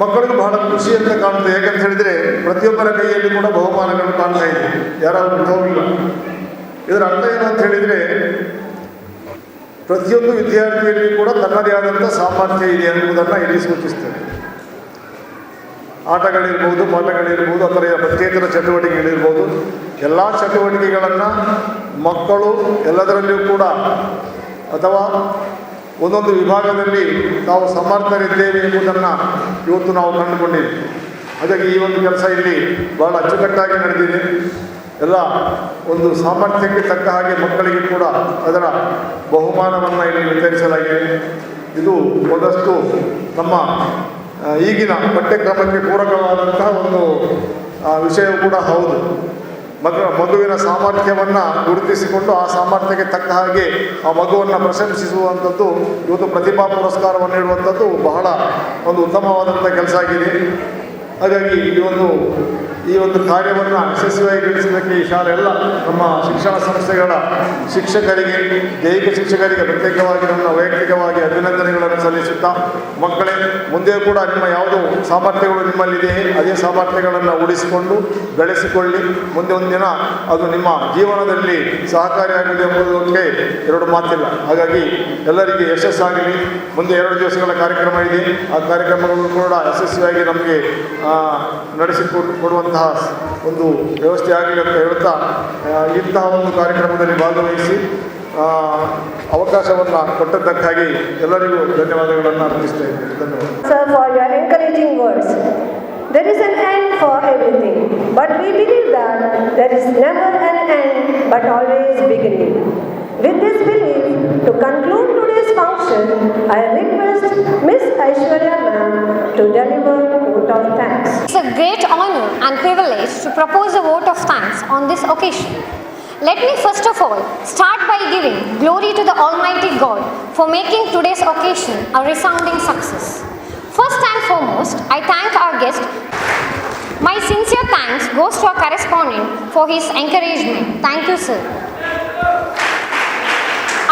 ಮಕ್ಕಳಿಗೂ ಬಹಳ ಖುಷಿ ಅಂತ ಕಾಣುತ್ತೆ. ಯಾಕಂತ ಹೇಳಿದರೆ ಪ್ರತಿಯೊಬ್ಬರ ಕೈಯಲ್ಲಿ ಕೂಡ ಬಹುಮಾನಗಳು ಕಾಣ್ತಾ ಇದೆ, ಯಾರಾದರೂ ಬಿಟ್ಟು ಹೋಗಿಲ್ಲ. ಇದರ ಅರ್ಥ ಏನು ಅಂತ ಹೇಳಿದರೆ ಪ್ರತಿಯೊಂದು ವಿದ್ಯಾರ್ಥಿಯಲ್ಲಿ ಕೂಡ ತನ್ನದೇ ಆದಂಥ ಸಾಮರ್ಥ್ಯ ಇದೆ ಎನ್ನುವುದನ್ನು ಇಲ್ಲಿ ಸೂಚಿಸ್ತದೆ. ಆಟಗಳಿರ್ಬೋದು, ಪಾಠಗಳಿರ್ಬೋದು, ಅಥವಾ ಪ್ರತ್ಯೇಕ ಚಟುವಟಿಕೆಗಳಿರ್ಬೋದು, ಎಲ್ಲ ಚಟುವಟಿಕೆಗಳನ್ನು ಮಕ್ಕಳು ಎಲ್ಲದರಲ್ಲಿಯೂ ಕೂಡ ಅಥವಾ ಒಂದೊಂದು ವಿಭಾಗದಲ್ಲಿ ನಾವು ಸಮರ್ಥರಿದ್ದೇವೆ ಎಂಬುದನ್ನು ಇವತ್ತು ನಾವು ಕಂಡುಕೊಂಡಿದ್ದೇವೆ. ಹಾಗಾಗಿ ಈ ಒಂದು ಕೆಲಸ ಇಲ್ಲಿ ಬಹಳ ಅಚ್ಚುಕಟ್ಟಾಗಿ ನಡೆದಿದೆ. ಎಲ್ಲ ಒಂದು ಸಾಮರ್ಥ್ಯಕ್ಕೆ ತಕ್ಕ ಹಾಗೆ ಮಕ್ಕಳಿಗೆ ಕೂಡ ಅದರ ಬಹುಮಾನವನ್ನು ಇಲ್ಲಿ ವಿತರಿಸಲಾಗಿದೆ. ಇದು ಒಂದಷ್ಟು ನಮ್ಮ ಈಗಿನ ಪಠ್ಯಕ್ರಮಕ್ಕೆ ಪೂರಕವಾದಂತಹ ಒಂದು ವಿಷಯವೂ ಕೂಡ ಹೌದು. ಮಗುವಿನ ಸಾಮರ್ಥ್ಯವನ್ನು ಗುರುತಿಸಿಕೊಂಡು ಆ ಸಾಮರ್ಥ್ಯಕ್ಕೆ ತಕ್ಕ ಹಾಗೆ ಆ ಮಗುವನ್ನು ಪ್ರಶಂಸಿಸುವಂಥದ್ದು, ಇವತ್ತು ಪ್ರತಿಭಾ ಪುರಸ್ಕಾರವನ್ನು ನೀಡುವಂಥದ್ದು ಬಹಳ ಒಂದು ಉತ್ತಮವಾದಂಥ ಕೆಲಸ ಆಗಿದೆ. ಹಾಗಾಗಿ ಈ ಒಂದು ಕಾರ್ಯವನ್ನು ಯಶಸ್ವಿಯಾಗಿಗೊಳಿಸಲಿಕ್ಕೆ ಈ ಶಾಲೆ ಎಲ್ಲ ನಮ್ಮ ಶಿಕ್ಷಣ ಸಂಸ್ಥೆಗಳ ಶಿಕ್ಷಕರಿಗೆ, ದೈಹಿಕ ಶಿಕ್ಷಕರಿಗೆ ಪ್ರತ್ಯೇಕವಾಗಿ ನನ್ನ ವೈಯಕ್ತಿಕವಾಗಿ ಅಭಿನಂದನೆಗಳನ್ನು ಸಲ್ಲಿಸುತ್ತಾ, ಮಕ್ಕಳೇ ಮುಂದೆ ಕೂಡ ನಿಮ್ಮ ಯಾವುದು ಸಾಮರ್ಥ್ಯಗಳು ನಿಮ್ಮಲ್ಲಿದೆ ಅದೇ ಸಾಮರ್ಥ್ಯಗಳನ್ನು ಉಳಿಸಿಕೊಂಡು ಬೆಳೆಸಿಕೊಳ್ಳಿ. ಮುಂದೆ ಒಂದಿನ ಅದು ನಿಮ್ಮ ಜೀವನದಲ್ಲಿ ಸಹಕಾರಿಯಾಗಿದೆ ಎಂಬುದಕ್ಕೆ ಎರಡು ಮಾತಿಲ್ಲ. ಹಾಗಾಗಿ ಎಲ್ಲರಿಗೆ ಯಶಸ್ಸಾಗಲಿ. ಮುಂದೆ 2 ದಿವಸಗಳ ಕಾರ್ಯಕ್ರಮ ಇದೆ. ಆ ಕಾರ್ಯಕ್ರಮಗಳು ಕೂಡ ಯಶಸ್ವಿಯಾಗಿ ನಮಗೆ ನಡೆಸಿಕೊಡುವಂತಹ ಒಂದು ವ್ಯವಸ್ಥೆ ಆಗಲಿ ಅಂತ ಹೇಳ್ತಾ, ಇಂತಹ ಒಂದು ಕಾರ್ಯಕ್ರಮದಲ್ಲಿ ಭಾಗವಹಿಸಿ ಅವಕಾಶವನ್ನು ಕೊಟ್ಟದ್ದಕ್ಕಾಗಿ ಎಲ್ಲರಿಗೂ ಧನ್ಯವಾದಗಳನ್ನು ಅರ್ಪಿಸ್ತಾ ಇದ್ದೇನೆ. ಧನ್ಯವಾದ. Sir, for your encouraging words. There is an end for everything, but we believe that there is never an end but always beginning. With this belief, to conclude today's function, I request Miss Aishwarya ma'am to deliver a vote of thanks. It's a great honor and privilege to propose a vote of thanks on this occasion. Let me first of all start by giving glory to the Almighty God for making today's occasion a resounding success. First and foremost, I thank our guest. My sincere thanks goes to our correspondent for his encouragement. Thank you, sir.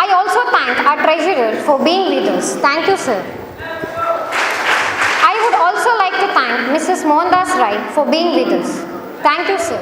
I also thank our treasurer for being with us. Thank you, sir. I would also like to thank Mrs. Mohandas Rai for being with us. Thank you, sir.